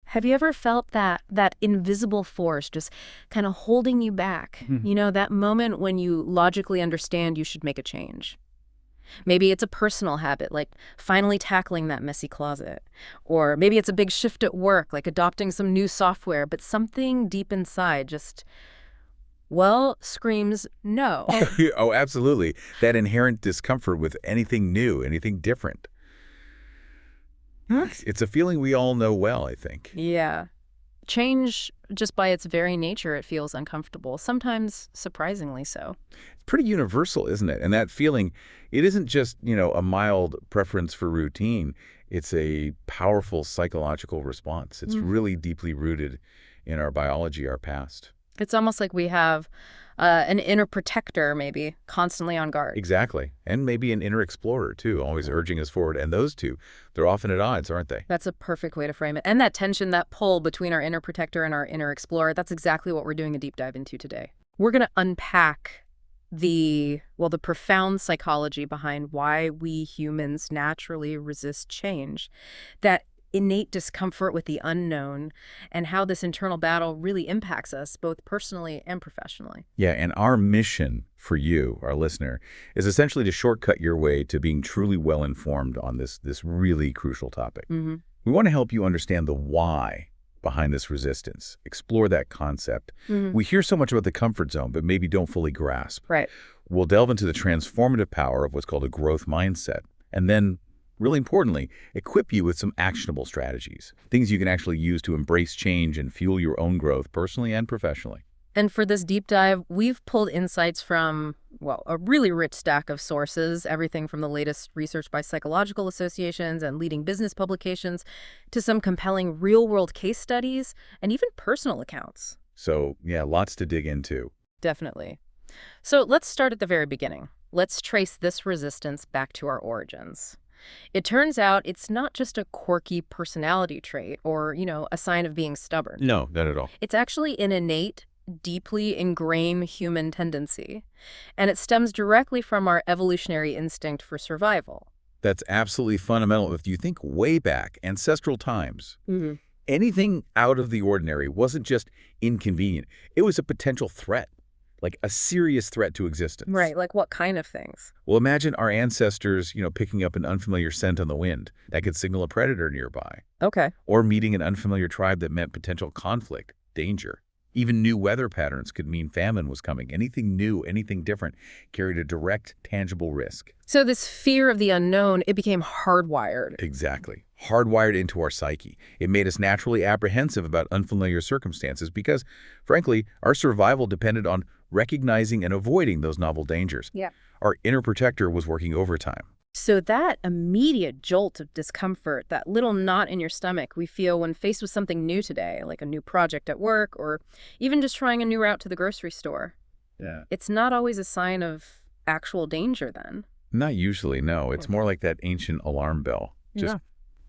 Have you ever felt that invisible force just kind of holding you back? Mhm. You know, that moment when you logically understand you should make a change. Maybe it's a personal habit, like finally tackling that messy closet. Or maybe it's a big shift at work, like adopting some new software, but something deep inside just, well, screams no. Oh, absolutely. That inherent discomfort with anything new, anything different. It's a feeling we all know well, I think. Yeah. Change, just by its very nature, it feels uncomfortable, sometimes surprisingly so. It's pretty universal, isn't it? And that feeling, it isn't just, a mild preference for routine. It's a powerful psychological response. It's Mm. really deeply rooted in our biology, our past. It's almost like we have an inner protector, maybe, constantly on guard. Exactly. And maybe an inner explorer, too, always urging us forward. And those two, they're often at odds, aren't they? That's a perfect way to frame it. And that tension, that pull between our inner protector and our inner explorer, that's exactly what we're doing a deep dive into today. We're going to unpack the profound psychology behind why we humans naturally resist change, that innate discomfort with the unknown, and how this internal battle really impacts us both personally and professionally. Yeah, and our mission for you, our listener, is essentially to shortcut your way to being truly well-informed on this really crucial topic. Mm-hmm. We want to help you understand the why behind this resistance, explore that concept. Mm-hmm. We hear so much about the comfort zone, but maybe don't fully grasp. Right. We'll delve into the transformative power of what's called a growth mindset, and then, really importantly, equip you with some actionable strategies, things you can actually use to embrace change and fuel your own growth personally and professionally. And for this deep dive, we've pulled insights from, well, a really rich stack of sources, everything from the latest research by psychological associations and leading business publications to some compelling real-world case studies and even personal accounts. So, yeah, lots to dig into. Definitely. So let's start at the very beginning. Let's trace this resistance back to our origins. It turns out it's not just a quirky personality trait or, a sign of being stubborn. No, not at all. It's actually an innate, deeply ingrained human tendency, and it stems directly from our evolutionary instinct for survival. That's absolutely fundamental. If you think way back, ancestral times, Mm-hmm. anything out of the ordinary wasn't just inconvenient. It was a potential threat, like a serious threat to existence. Right, like what kind of things? Well, imagine our ancestors, picking up an unfamiliar scent on the wind. That could signal a predator nearby. Okay. Or meeting an unfamiliar tribe that meant potential conflict, danger. Even new weather patterns could mean famine was coming. Anything new, anything different, carried a direct, tangible risk. So this fear of the unknown, it became hardwired. Exactly. Hardwired into our psyche. It made us naturally apprehensive about unfamiliar circumstances because, frankly, our survival depended on recognizing and avoiding those novel dangers. Yeah. Our inner protector was working overtime. So that immediate jolt of discomfort, that little knot in your stomach we feel when faced with something new today, like a new project at work or even just trying a new route to the grocery store, Yeah. it's not always a sign of actual danger then. Not usually, no. It's more like that ancient alarm bell, just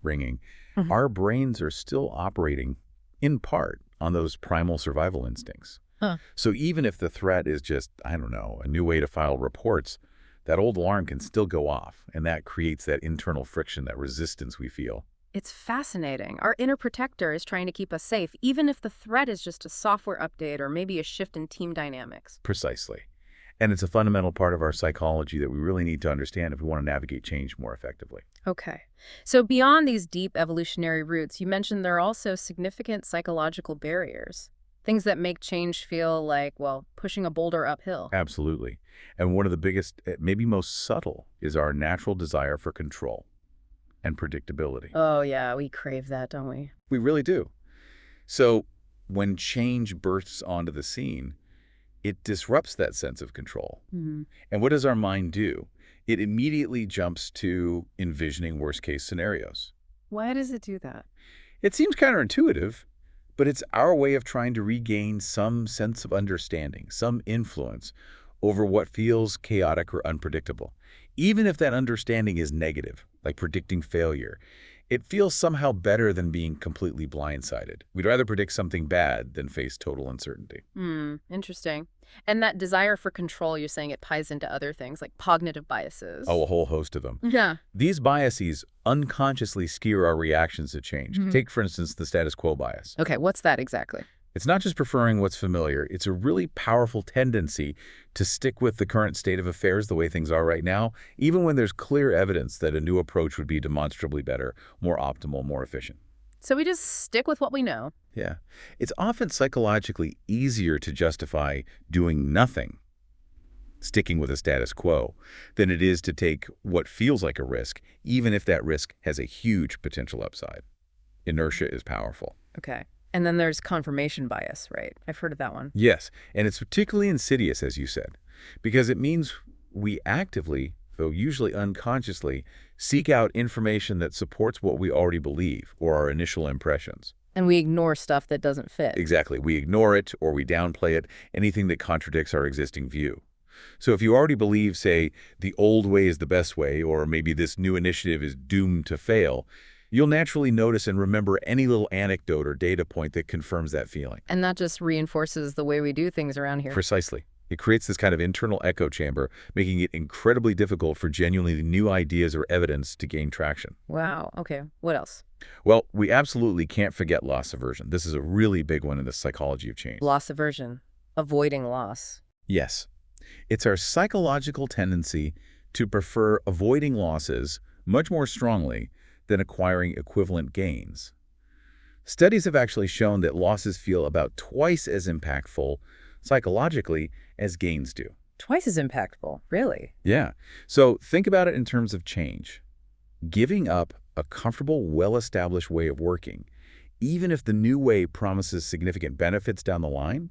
ringing. Mhm. Our brains are still operating, in part, on those primal survival instincts. Huh. So even if the threat is just, I don't know, a new way to file reports, that old alarm can still go off, and that creates that internal friction, that resistance we feel. It's fascinating. Our inner protector is trying to keep us safe, even if the threat is just a software update or maybe a shift in team dynamics. Precisely. And it's a fundamental part of our psychology that we really need to understand if we want to navigate change more effectively. Okay. So beyond these deep evolutionary roots, you mentioned there are also significant psychological barriers. Things that make change feel like, well, pushing a boulder uphill. Absolutely. And one of the biggest, maybe most subtle, is our natural desire for control and predictability. Oh, yeah, we crave that, don't we? We really do. So when change bursts onto the scene, it disrupts that sense of control. Mm-hmm. And what does our mind do? It immediately jumps to envisioning worst-case scenarios. Why does it do that? It seems counterintuitive, but it's our way of trying to regain some sense of understanding, some influence over what feels chaotic or unpredictable. Even if that understanding is negative, like predicting failure, It feels somehow better than being completely blindsided. We'd rather predict something bad than face total uncertainty. Interesting. And that desire for control, you're saying it ties into other things like cognitive Oh, biases. a whole host of them. Yeah. These biases unconsciously skew our reactions to change. Mhm. Take, for instance, the status quo bias. Okay, what's that exactly? It's not just preferring what's familiar. It's a really powerful tendency to stick with the current state of affairs the way things are right now, even when there's clear evidence that a new approach would be demonstrably better, more optimal, more efficient. So we just stick with what we know. Yeah. It's often psychologically easier to justify doing nothing, sticking with a status quo, than it is to take what feels like a risk, even if that risk has a huge potential upside. Inertia is powerful. Okay. And then there's confirmation bias, right? I've heard of that one. Yes, and it's particularly insidious, as you said, because it means we actively, though usually unconsciously, seek out information that supports what we already believe or our initial impressions. And we ignore stuff that doesn't fit. Exactly. We ignore it or we downplay it, anything that contradicts our existing view. So if you already believe, say, the old way is the best way, or maybe this new initiative is doomed to fail, you'll naturally notice and remember any little anecdote or data point that confirms that feeling. And that just reinforces the way we do things around here. Precisely. It creates this kind of internal echo chamber, making it incredibly difficult for genuinely new ideas or evidence to gain traction. Wow. Okay. What else? Well, we absolutely can't forget loss aversion. This is a really big one in the psychology of change. Loss aversion. Avoiding loss. Yes. It's our psychological tendency to prefer avoiding losses much more strongly than acquiring equivalent gains. Studies have actually shown that losses feel about twice as impactful psychologically as gains do. Twice as impactful. Really? Yeah. So think about it in terms of change. Giving up a comfortable, well-established way of working, even if the new way promises significant benefits down the line,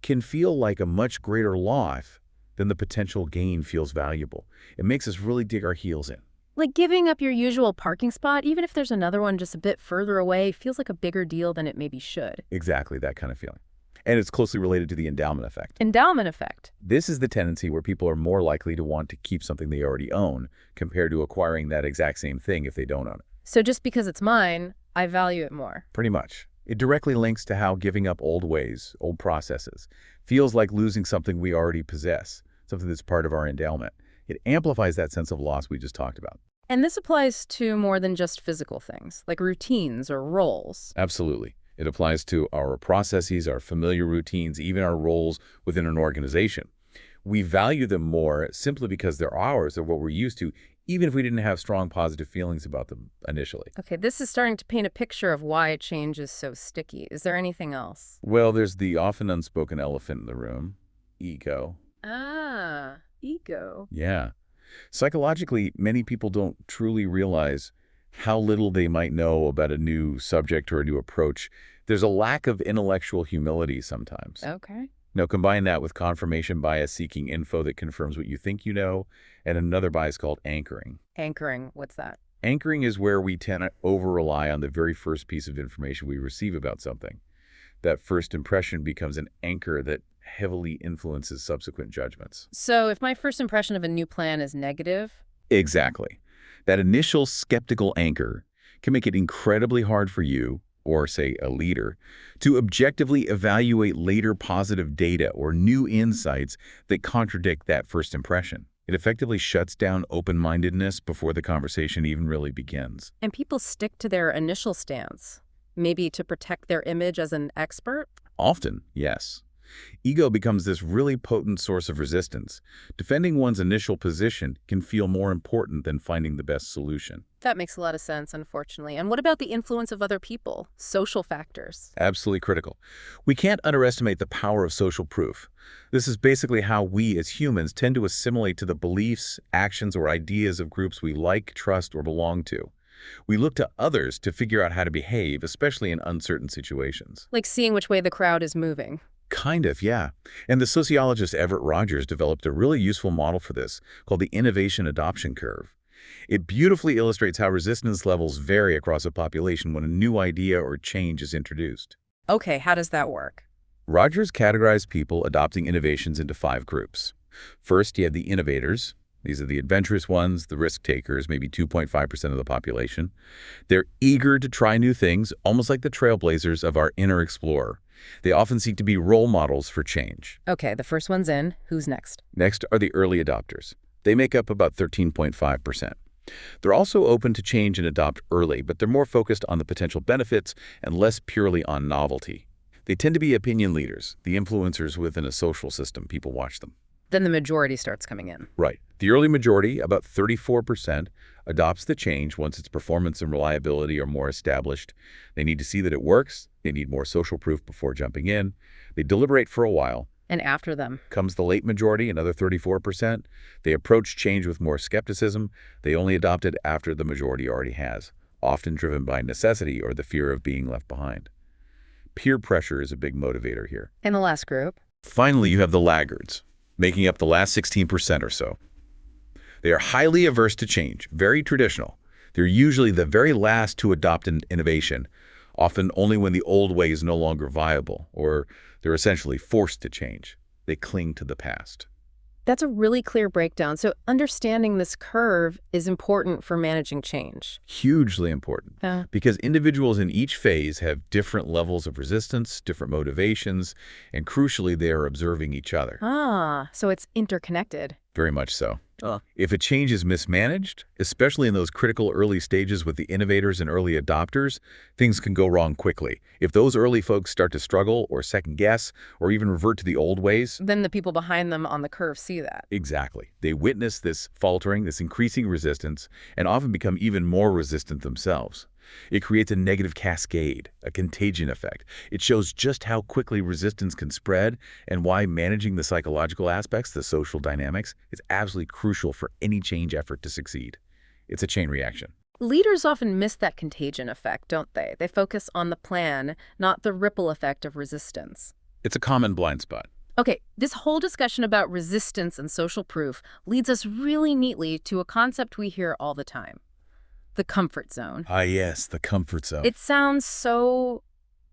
can feel like a much greater loss than the potential gain feels valuable. It makes us really dig our heels in. Like giving up your usual parking spot, even if there's another one just a bit further away, feels like a bigger deal than it maybe should. Exactly that kind of feeling. And it's closely related to the endowment effect. Endowment effect. This is the tendency where people are more likely to want to keep something they already own compared to acquiring that exact same thing if they don't own it. So just because it's mine, I value it more. Pretty much. It directly links to how giving up old ways, old processes, feels like losing something we already possess, something that's part of our endowment. It amplifies that sense of loss we just talked about. And this applies to more than just physical things, like routines or roles. Absolutely. It applies to our processes, our familiar routines, even our roles within an organization. We value them more simply because they're ours, they're what we're used to, even if we didn't have strong positive feelings about them initially. Okay, this is starting to paint a picture of why change is so sticky. Is there anything else? Well, there's the often unspoken elephant in the room, ego. Ah, ego. Yeah. Psychologically, many people don't truly realize how little they might know about a new subject or a new approach. There's a lack of intellectual humility sometimes. Okay. Now, combine that with confirmation bias, seeking info that confirms what you think you know, and another bias called anchoring. Anchoring, what's that? Anchoring is where we tend to over-rely on the very first piece of information we receive about something. That first impression becomes an anchor that heavily influences subsequent judgments. So if my first impression of a new plan is negative, Exactly. That initial skeptical anchor can make it incredibly hard for you, or say a leader, to objectively evaluate later positive data or new insights that contradict that first impression. It effectively shuts down open-mindedness before the conversation even really begins. and people stick to their initial stance, maybe to protect their image as an expert? Often, yes. Ego becomes this really potent source of resistance. Defending one's initial position can feel more important than finding the best solution. That makes a lot of sense, unfortunately. And what about the influence of other people, social factors? Absolutely critical. We can't underestimate the power of social proof. This is basically how we as humans tend to assimilate to the beliefs, actions, or ideas of groups we like, trust, or belong to. We look to others to figure out how to behave, especially in uncertain situations. Like seeing which way the crowd is moving. Kind of, yeah. And the sociologist Everett Rogers developed a really useful model for this called the innovation adoption curve. It beautifully illustrates how resistance levels vary across a population when a new idea or change is introduced. Okay, how does that work? Rogers categorized people adopting innovations into 5 groups. First, you have the innovators, These are the adventurous ones, the risk takers, maybe 2.5% of the population. They're eager to try new things, almost like the trailblazers of our inner explorer. They often seek to be role models for change. Okay, the first one's in. Who's next? Next are the early adopters. They make up about 13.5%. They're also open to change and adopt early, but they're more focused on the potential benefits and less purely on novelty. They tend to be opinion leaders, the influencers within a social system. People watch them. Then the majority starts coming in. Right. The early majority, about 34%, adopts the change once its performance and reliability are more established. They need to see that it works. They need more social proof before jumping in. They deliberate for a while. And after them Comes the late majority, another 34%. They approach change with more skepticism. They only adopt it after the majority already has, often driven by necessity or the fear of being left behind. Peer pressure is a big motivator here. in the last group. Finally, you have the laggards, making up the last 16% or so. They are highly averse to change, very traditional. They're usually the very last to adopt an innovation, often only when the old way is no longer viable, or they're essentially forced to change. They cling to the past. That's a really clear breakdown. So understanding this curve is important for managing change. Hugely important, Yeah. because individuals in each phase have different levels of resistance, different motivations, and crucially, they are observing each other. So it's interconnected. Very much so. Oh. If a change is mismanaged, especially in those critical early stages with the innovators and early adopters, things can go wrong quickly. If those early folks start to struggle or second guess or even revert to the old ways, Then the people behind them on the curve see that. exactly. They witness this faltering, this increasing resistance, and often become even more resistant themselves. It creates a negative cascade, a contagion effect. It shows just how quickly resistance can spread and why managing the psychological aspects, the social dynamics, is absolutely crucial for any change effort to succeed. It's a chain reaction. Leaders often miss that contagion effect, don't they? They focus on the plan, not the ripple effect of resistance. It's a common blind spot. Okay, this whole discussion about resistance and social proof leads us really neatly to a concept we hear all the time: the comfort zone. Ah, yes, the comfort zone. It sounds so,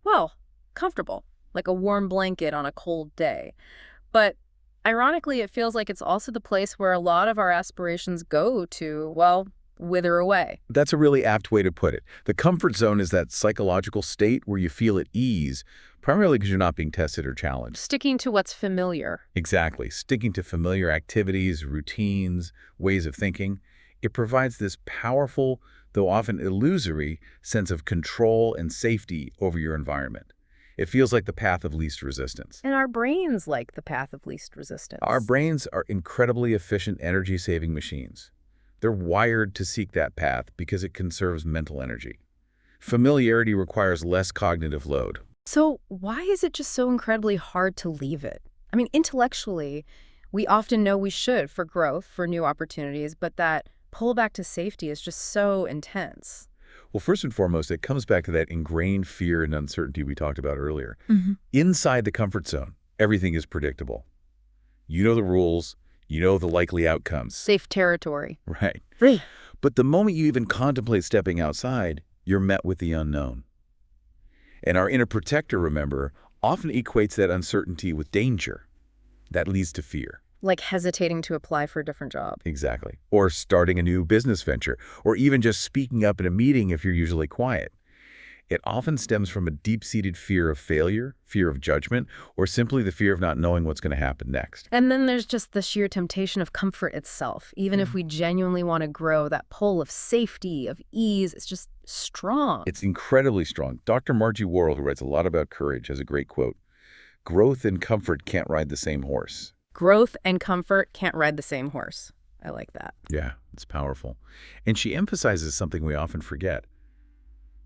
well, comfortable, like a warm blanket on a cold day. But ironically, it feels like it's also the place where a lot of our aspirations go to, well, wither away. That's a really apt way to put it. The comfort zone is that psychological state where you feel at ease, primarily because you're not being tested or challenged. Sticking to what's familiar. Exactly. Sticking to familiar activities, routines, ways of thinking. It provides this powerful, though often illusory, sense of control and safety over your environment. It feels like the path of least resistance. And our brains like the path of least resistance. Our brains are incredibly efficient energy-saving machines. They're wired to seek that path because it conserves mental energy. Familiarity requires less cognitive load. So why is it just so incredibly hard to leave it? I mean, intellectually, we often know we should for growth, for new opportunities, but that pull back to safety is just so intense. Well, first and foremost, it comes back to that ingrained fear and uncertainty we talked about earlier. Mm-hmm. Inside the comfort zone, everything is predictable. You know the rules, you know the likely outcomes. Safe territory. Right. Right. But the moment you even contemplate stepping outside, you're met with the unknown. And our inner protector, remember, often equates that uncertainty with danger. That leads to fear. Like hesitating to apply for a different job. Exactly. Or starting a new business venture, or even just speaking up in a meeting if you're usually quiet. It often stems from a deep-seated fear of failure, fear of judgment, or simply the fear of not knowing what's going to happen next. And then there's just the sheer temptation of comfort itself. Even if we genuinely want to grow, that pull of safety, of ease, it's just strong. It's incredibly strong. Dr. Margie Worrell, who writes a lot about courage, has a great quote: "Growth and comfort can't ride the same horse." Growth and comfort can't ride the same horse. I like that. Yeah, it's powerful. And she emphasizes something we often forget: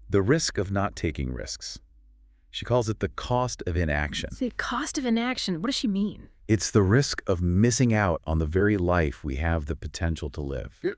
the risk of not taking risks. She calls it the cost of inaction. The cost of inaction, what does she mean? It's the risk of missing out on the very life we have the potential to live. Yep.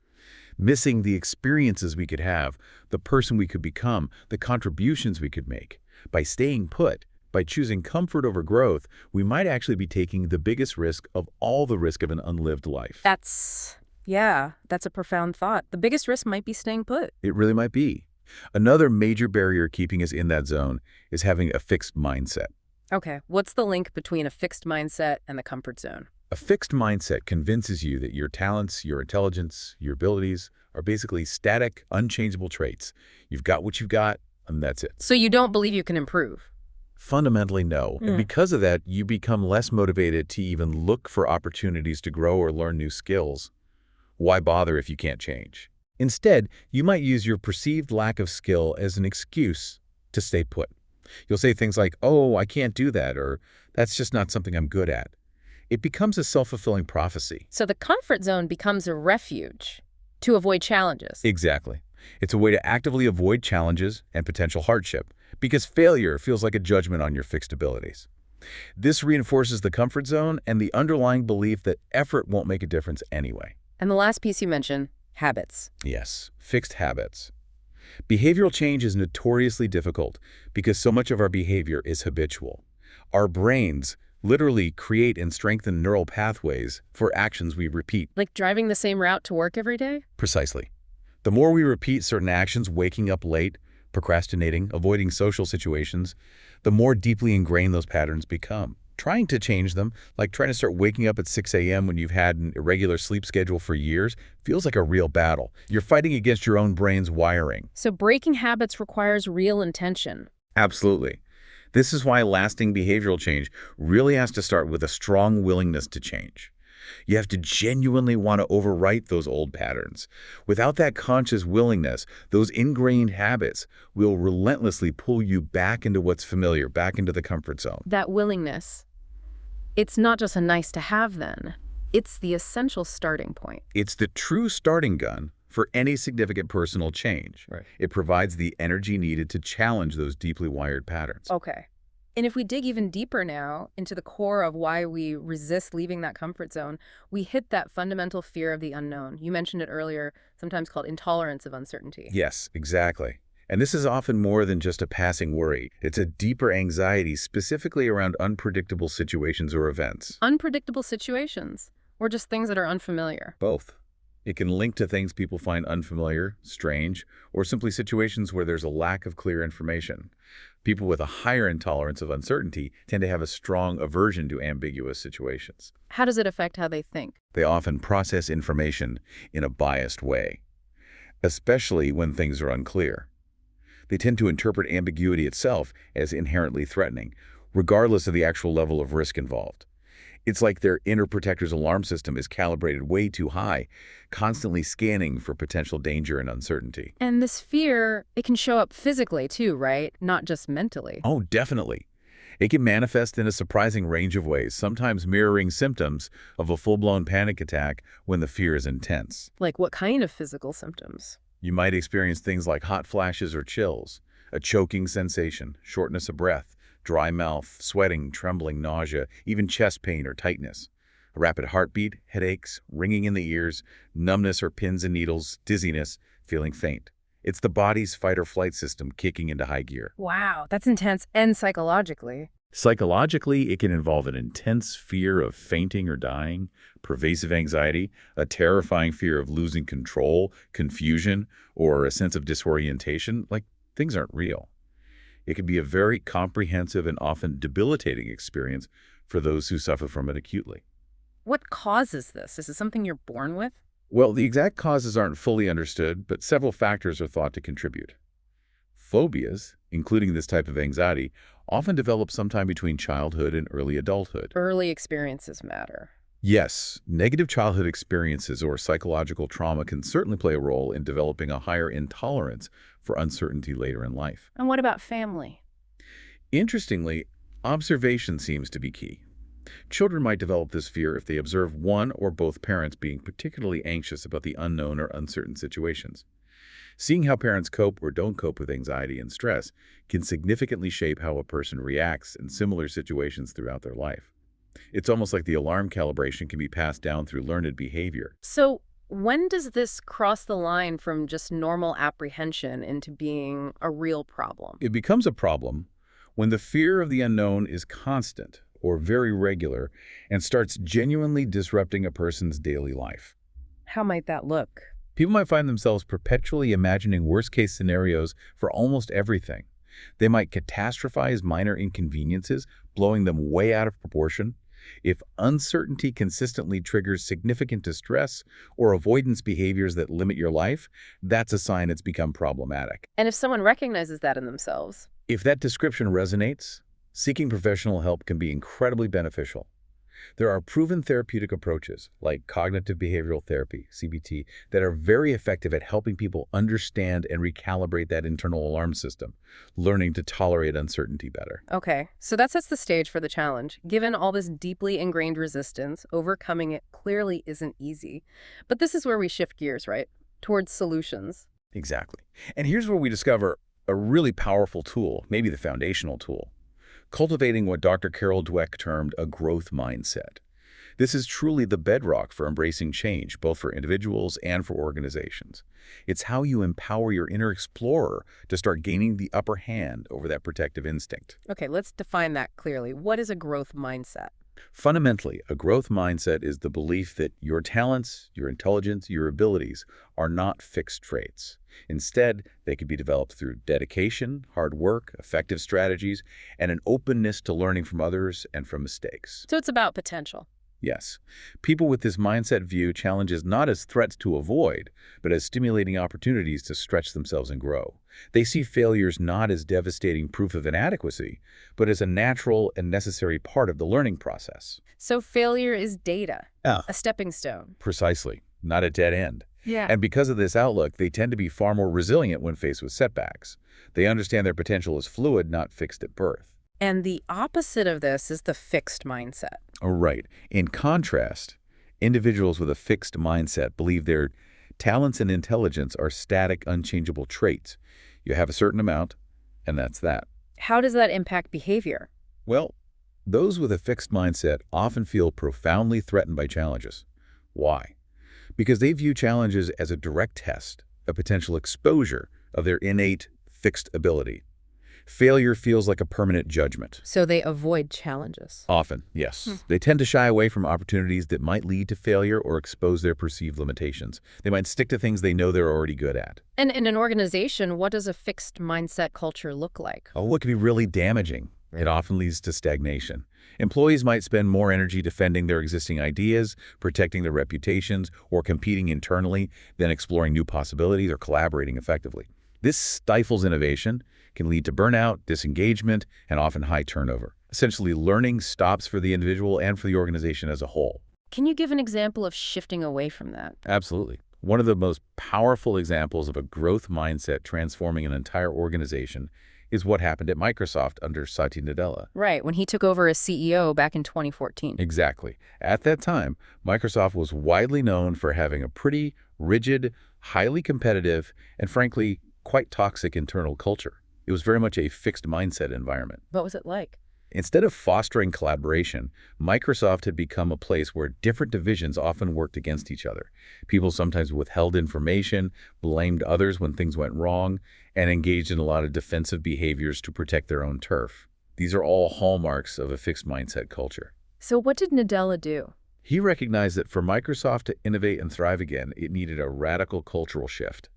Missing the experiences we could have, the person we could become, the contributions we could make. By staying put, by choosing comfort over growth, we might actually be taking the biggest risk of all the risk of an unlived life. That's a profound thought. The biggest risk might be staying put. It really might be. Another major barrier keeping us in that zone is having a fixed mindset. Okay, what's the link between a fixed mindset and the comfort zone? A fixed mindset convinces you that your talents, your intelligence, your abilities are basically static, unchangeable traits. You've got what you've got, and that's it. So you don't believe you can improve? Fundamentally, no. And because of that, you become less motivated to even look for opportunities to grow or learn new skills. Why bother if you can't change? Instead, you might use your perceived lack of skill as an excuse to stay put. You'll say things like, "Oh, I can't do that," or "That's just not something I'm good at." It becomes a self-fulfilling prophecy. So the comfort zone becomes a refuge to avoid challenges. Exactly. It's a way to actively avoid challenges and potential hardship, because failure feels like a judgment on your fixed abilities. This reinforces the comfort zone and the underlying belief that effort won't make a difference anyway. And the last piece you mentioned, habits. Yes, fixed habits. Behavioral change is notoriously difficult because so much of our behavior is habitual. Our brains literally create and strengthen neural pathways for actions we repeat. Like driving the same route to work every day? Precisely. The more we repeat certain actions, waking up late, procrastinating, avoiding social situations, the more deeply ingrained those patterns become. Trying to change them, like trying to start waking up at 6 a.m. when you've had an irregular sleep schedule for years, feels like a real battle. You're fighting against your own brain's wiring. So breaking habits requires real intention. Absolutely. This is why lasting behavioral change really has to start with a strong willingness to change. You have to genuinely want to overwrite those old patterns. Without that conscious willingness, those ingrained habits will relentlessly pull you back into what's familiar, back into the comfort zone. That willingness, it's not just a nice to have then. It's the essential starting point. It's the true starting gun for any significant personal change. Right. It provides the energy needed to challenge those deeply wired patterns. Okay. And if we dig even deeper now into the core of why we resist leaving that comfort zone, we hit that fundamental fear of the unknown. You mentioned it earlier, sometimes called intolerance of uncertainty. Yes, exactly. And this is often more than just a passing worry. It's a deeper anxiety specifically around unpredictable situations or events. Unpredictable situations, or just things that are unfamiliar. Both. It can link to things people find unfamiliar, strange, or simply situations where there's a lack of clear information. People with a higher intolerance of uncertainty tend to have a strong aversion to ambiguous situations. How does it affect how they think? They often process information in a biased way, especially when things are unclear. They tend to interpret ambiguity itself as inherently threatening, regardless of the actual level of risk involved. It's like their inner protector's alarm system is calibrated way too high, constantly scanning for potential danger and uncertainty. And this fear, it can show up physically too, right? Not just mentally. Oh, definitely. It can manifest in a surprising range of ways, sometimes mirroring symptoms of a full-blown panic attack when the fear is intense. Like what kind of physical symptoms? You might experience things like hot flashes or chills, a choking sensation, shortness of breath, dry mouth, sweating, trembling, nausea, even chest pain or tightness, a rapid heartbeat, headaches, ringing in the ears, numbness or pins and needles, dizziness, feeling faint. It's the body's fight or flight system kicking into high gear. Wow, that's intense and psychologically. Psychologically, it can involve an intense fear of fainting or dying, pervasive anxiety, a terrifying fear of losing control, confusion, or a sense of disorientation, like things aren't real. It can be a very comprehensive and often debilitating experience for those who suffer from it acutely. What causes this? Is it something you're born with? Well, the exact causes aren't fully understood, but several factors are thought to contribute. Phobias, including this type of anxiety, often develop sometime between childhood and early adulthood. Early experiences matter. Yes, negative childhood experiences or psychological trauma can certainly play a role in developing a higher intolerance for uncertainty later in life. And what about family? Interestingly, observation seems to be key. Children might develop this fear if they observe one or both parents being particularly anxious about the unknown or uncertain situations. Seeing how parents cope or don't cope with anxiety and stress can significantly shape how a person reacts in similar situations throughout their life. It's almost like the alarm calibration can be passed down through learned behavior. So when does this cross the line from just normal apprehension into being a real problem? It becomes a problem when the fear of the unknown is constant or very regular and starts genuinely disrupting a person's daily life. How might that look? People might find themselves perpetually imagining worst-case scenarios for almost everything. They might catastrophize minor inconveniences, blowing them way out of proportion. If uncertainty consistently triggers significant distress or avoidance behaviors that limit your life, that's a sign it's become problematic. And if someone recognizes that in themselves, If that description resonates, seeking professional help can be incredibly beneficial. There are proven therapeutic approaches, like cognitive behavioral therapy, CBT, that are very effective at helping people understand and recalibrate that internal alarm system, learning to tolerate uncertainty better. okay, so that sets the stage for the challenge. Given all this deeply ingrained resistance, overcoming it clearly isn't easy. But this is where we shift gears, right? Towards solutions. Exactly. And here's where we discover a really powerful tool, maybe the foundational tool, cultivating what Dr. Carol Dweck termed a growth mindset. This is truly the bedrock for embracing change, both for individuals and for organizations. It's how you empower your inner explorer to start gaining the upper hand over that protective instinct. Okay, let's define that clearly. What is a growth mindset? Fundamentally, a growth mindset is the belief that your talents, your intelligence, your abilities are not fixed traits. Instead, they can be developed through dedication, hard work, effective strategies, and an openness to learning from others and from mistakes. So it's about potential. Yes, people with this mindset view challenges not as threats to avoid, but as stimulating opportunities to stretch themselves and grow. They see failures not as devastating proof of inadequacy, but as a natural and necessary part of the learning process. So failure is data, Ah, a stepping stone. precisely, not a dead end. Yeah. And because of this outlook, they tend to be far more resilient when faced with setbacks. They understand their potential is fluid, not fixed at birth. And the opposite of this is the fixed mindset. Oh, right. In contrast, individuals with a fixed mindset believe their talents and intelligence are static, unchangeable traits. You have a certain amount, and that's that. How does that impact behavior? Well, those with a fixed mindset often feel profoundly threatened by challenges. Why? Because they view challenges as a direct test, a potential exposure of their innate fixed ability. Failure feels like a permanent judgment. So they avoid challenges. Often, yes. They tend to shy away from opportunities that might lead to failure or expose their perceived limitations. They might stick to things they know they're already good at. And in an organization, what does a fixed mindset culture look like? Oh, it can be really damaging. It often leads to stagnation. Employees might spend more energy defending their existing ideas, protecting their reputations, or competing internally than exploring new possibilities or collaborating effectively. This stifles innovation, can lead to burnout, disengagement, and often high turnover. Essentially, learning stops for the individual and for the organization as a whole. Can you give an example of shifting away from that? Absolutely. One of the most powerful examples of a growth mindset transforming an entire organization is what happened at Microsoft under Satya Nadella. Right, when he took over as CEO back in 2014. Exactly. At that time, Microsoft was widely known for having a pretty rigid, highly competitive, and frankly, quite toxic internal culture. It was very much a fixed mindset environment. What was it like? Instead of fostering collaboration, Microsoft had become a place where different divisions often worked against each other. People sometimes withheld information, blamed others when things went wrong, and engaged in a lot of defensive behaviors to protect their own turf. These are all hallmarks of a fixed mindset culture. So what did Nadella do? He recognized that for Microsoft to innovate and thrive again, it needed a radical cultural shift.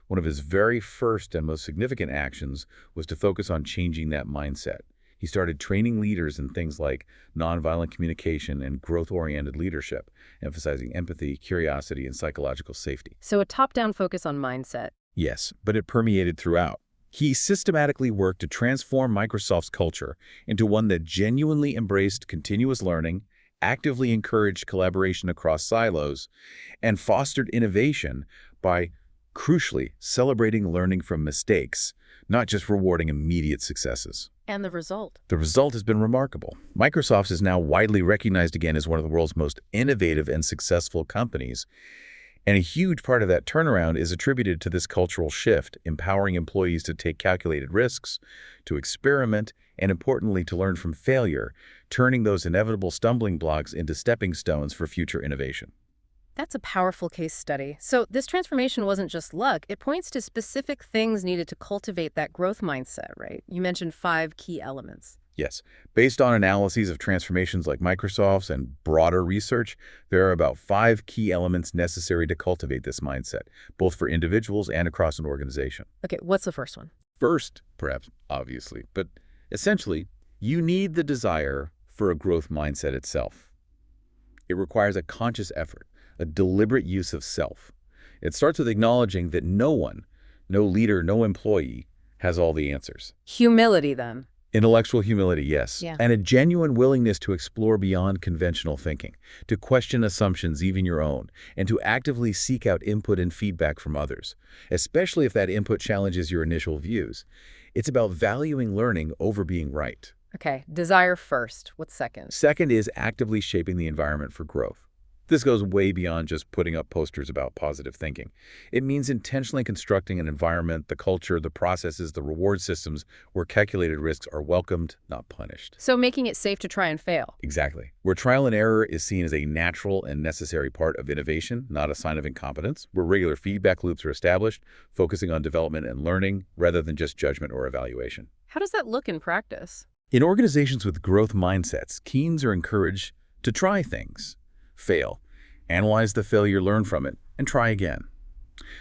One of his very first and most significant actions was to focus on changing that mindset. He started training leaders in things like nonviolent communication and growth-oriented leadership, emphasizing empathy, curiosity, and psychological safety. So a top-down focus on mindset. Yes, but it permeated throughout. He systematically worked to transform Microsoft's culture into one that genuinely embraced continuous learning, actively encouraged collaboration across silos, and fostered innovation by crucially celebrating learning from mistakes, not just rewarding immediate successes. And the result? The result has been remarkable. Microsoft is now widely recognized again as one of the world's most innovative and successful companies, and a huge part of that turnaround is attributed to this cultural shift, empowering employees to take calculated risks, to experiment, and importantly, to learn from failure, turning those inevitable stumbling blocks into stepping stones for future innovation. That's a powerful case study. So this transformation wasn't just luck. It points to specific things needed to cultivate that growth mindset, right? You mentioned 5 key elements. Yes. Based on analyses of transformations like Microsoft's and broader research, there are about 5 key elements necessary to cultivate this mindset, both for individuals and across an organization. Okay, what's the first one? First, perhaps obviously, but essentially, you need the desire for a growth mindset itself. It requires a conscious effort, a deliberate use of self. It starts with acknowledging that no one, no leader, no employee, has all the answers. Humility, then. Intellectual humility, yes, Yeah. and a genuine willingness to explore beyond conventional thinking, to question assumptions, even your own, and to actively seek out input and feedback from others, especially if that input challenges your initial views. It's about valuing learning over being right. Okay, desire first. What's second? Second is actively shaping the environment for growth. This goes way beyond just putting up posters about positive thinking. It means intentionally constructing an environment, the culture, the processes, the reward systems, where calculated risks are welcomed, not punished. So making it safe to try and fail. Exactly. Where trial and error is seen as a natural and necessary part of innovation, not a sign of incompetence. Where regular feedback loops are established, focusing on development and learning, rather than just judgment or evaluation. How does that look in practice? In organizations with growth mindsets, teams are encouraged to try things, fail, analyze the failure, learn from it, and try again.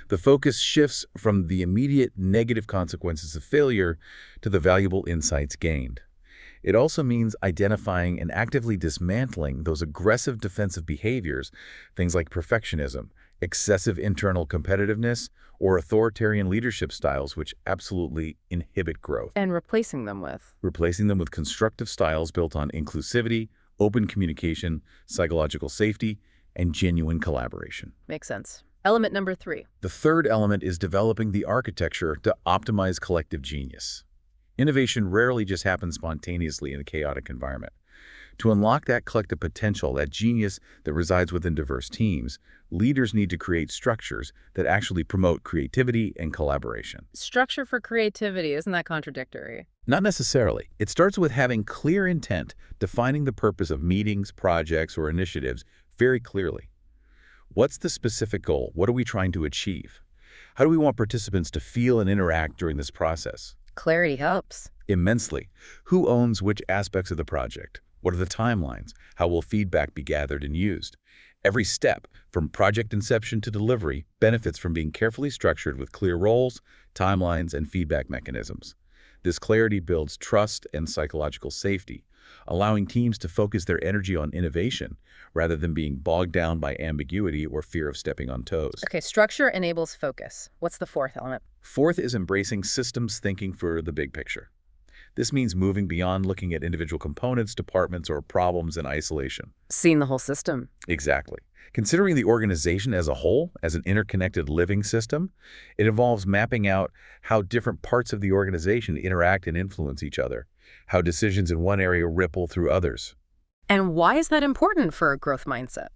The focus shifts from the immediate negative consequences of failure to the valuable insights gained. It also means identifying and actively dismantling those aggressive defensive behaviors, things like perfectionism, excessive internal competitiveness, or authoritarian leadership styles which absolutely inhibit growth. And replacing them with? Replacing them with constructive styles built on inclusivity, open communication, psychological safety, and genuine collaboration. Makes sense. Element number 3. The third element is developing the architecture to optimize collective genius. Innovation rarely just happens spontaneously in a chaotic environment. To unlock that collective potential, that genius that resides within diverse teams, leaders need to create structures that actually promote creativity and collaboration. Structure for creativity, isn't that contradictory? Not necessarily. It starts with having clear intent, defining the purpose of meetings, projects, or initiatives very clearly. What's the specific goal? What are we trying to achieve? How do we want participants to feel and interact during this process? Clarity helps. Immensely. Who owns which aspects of the project? What are the timelines? How will feedback be gathered and used? Every step, from project inception to delivery, benefits from being carefully structured with clear roles, timelines, and feedback mechanisms. This clarity builds trust and psychological safety, allowing teams to focus their energy on innovation rather than being bogged down by ambiguity or fear of stepping on toes. Okay, structure enables focus. What's the fourth element? Fourth is embracing systems thinking for the big picture. This means moving beyond looking at individual components, departments, or problems in isolation. Seeing the whole system. Exactly. Considering the organization as a whole, as an interconnected living system, it involves mapping out how different parts of the organization interact and influence each other, how decisions in one area ripple through others. And why is that important for a growth mindset?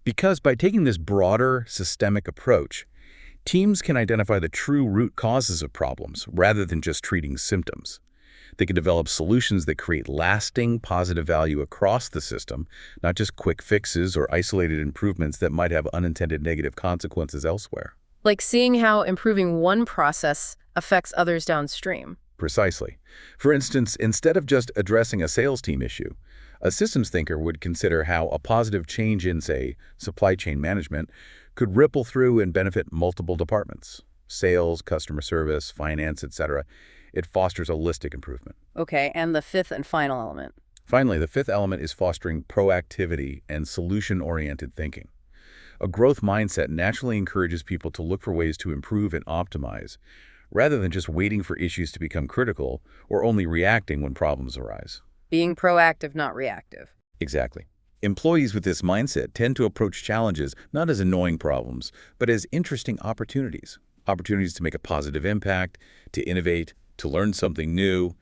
Because by taking this broader, systemic approach, teams can identify the true root causes of problems rather than just treating symptoms. They can develop solutions that create lasting positive value across the system, not just quick fixes or isolated improvements that might have unintended negative consequences elsewhere. Like seeing how improving one process affects others downstream. Precisely. For instance, instead of just addressing a sales team issue, a systems thinker would consider how a positive change in, say, supply chain management could ripple through and benefit multiple departments: sales, customer service, finance, etc. It fosters holistic improvement. Okay, and the fifth and final element. Finally, the fifth element is fostering proactivity and solution-oriented thinking. A growth mindset naturally encourages people to look for ways to improve and optimize, rather than just waiting for issues to become critical or only reacting when problems arise. Being proactive, not reactive. Exactly. Employees with this mindset tend to approach challenges not as annoying problems, but as interesting opportunities. Opportunities to make a positive impact, to innovate, to learn something new,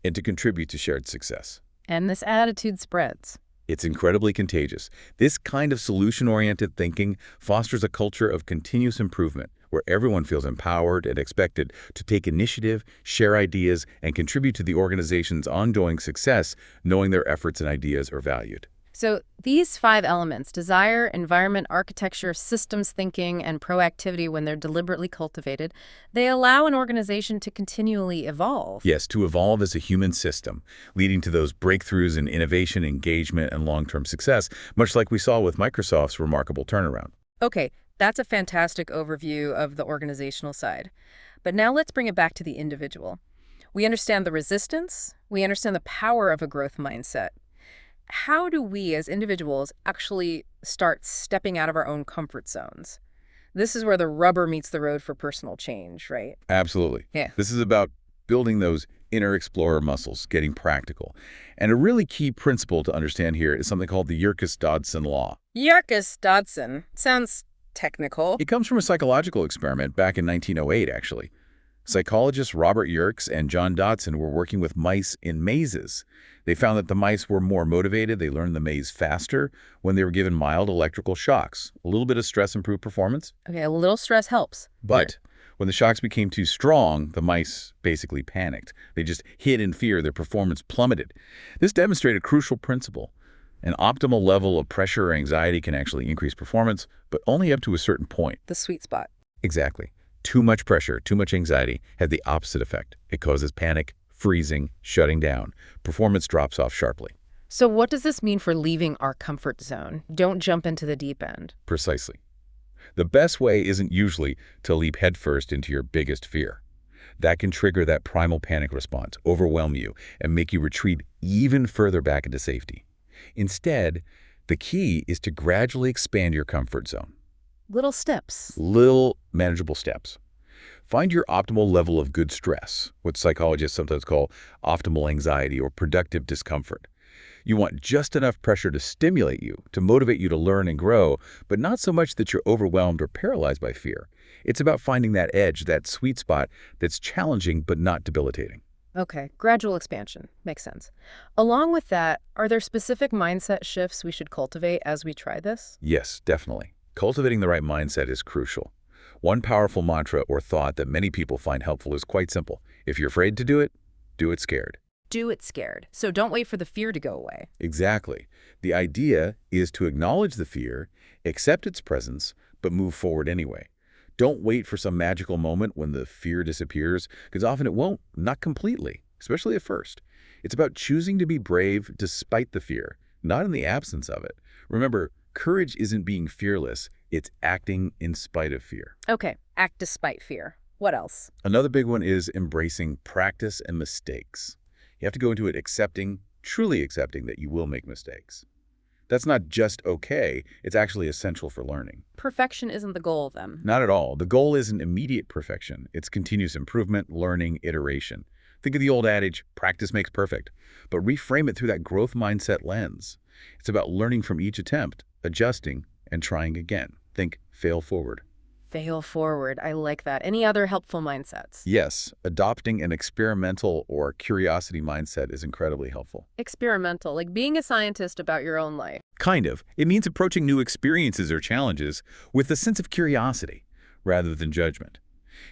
and to contribute to shared success. And this attitude spreads. It's incredibly contagious. This kind of solution-oriented thinking fosters a culture of continuous improvement, where everyone feels empowered and expected to take initiative, share ideas, and contribute to the organization's ongoing success, knowing their efforts and ideas are valued. So these 5 elements, desire, environment, architecture, systems thinking, and proactivity, when they're deliberately cultivated, they allow an organization to continually evolve. Yes, to evolve as a human system, leading to those breakthroughs in innovation, engagement, and long-term success, much like we saw with Microsoft's remarkable turnaround. Okay, that's a fantastic overview of the organizational side. But now let's bring it back to the individual. We understand the resistance. We understand the power of a growth mindset. how do we as individuals actually start stepping out of our own comfort zones? This is where the rubber meets the road for personal change, right? Absolutely. Yeah. This is about building those inner explorer muscles, getting practical. And a really key principle to understand here is something called the Yerkes-Dodson law. Yerkes-Dodson. Sounds technical. It comes from a psychological experiment back in 1908, actually. Psychologists Robert Yerkes and John Dodson were working with mice in mazes. They found that the mice were more motivated, they learned the maze faster when they were given mild electrical shocks. A little bit of stress improved performance. Okay, a little stress helps. But when the shocks became too strong, the mice basically panicked. They just hid in fear. Their performance plummeted. This demonstrated a crucial principle. An optimal level of pressure or anxiety can actually increase performance, but only up to a certain point. The sweet spot. Exactly. Too much pressure, too much anxiety has the opposite effect. It causes panic, freezing, shutting down. Performance drops off sharply. So what does this mean for leaving our comfort zone? Don't jump into the deep end. Precisely. The best way isn't usually to leap headfirst into your biggest fear. That can trigger that primal panic response, overwhelm you, and make you retreat even further back into safety. Instead, the key is to gradually expand your comfort zone. Little steps. Little manageable steps. Find your optimal level of good stress, what psychologists sometimes call optimal anxiety or productive discomfort. You want just enough pressure to stimulate you, to motivate you to learn and grow, but not so much that you're overwhelmed or paralyzed by fear. It's about finding that edge, that sweet spot that's challenging but not debilitating. Okay, gradual expansion. Makes sense. Along with that, are there specific mindset shifts we should cultivate as we try this? Yes, definitely. Cultivating the right mindset is crucial. One powerful mantra or thought that many people find helpful is quite simple. If you're afraid to do it scared. Do it scared. So don't wait for the fear to go away. Exactly. The idea is to acknowledge the fear, accept its presence, but move forward anyway. Don't wait for some magical moment when the fear disappears, because often it won't, not completely, especially at first. It's about choosing to be brave despite the fear, not in the absence of it. Remember, courage isn't being fearless, it's acting in spite of fear. Okay, act despite fear. What else? Another big one is embracing practice and mistakes. You have to go into it truly accepting that you will make mistakes. That's not just okay, it's actually essential for learning. Perfection isn't the goal, then. Not at all. The goal isn't immediate perfection. It's continuous improvement, learning, iteration. Think of the old adage, practice makes perfect, but reframe it through that growth mindset lens. It's about learning from each attempt, adjusting, and trying again. Think fail forward. Fail forward. I like that. Any other helpful mindsets? Yes, adopting an experimental or curiosity mindset is incredibly helpful. Experimental, like being a scientist about your own life. Kind of. It means approaching new experiences or challenges with a sense of curiosity rather than judgment.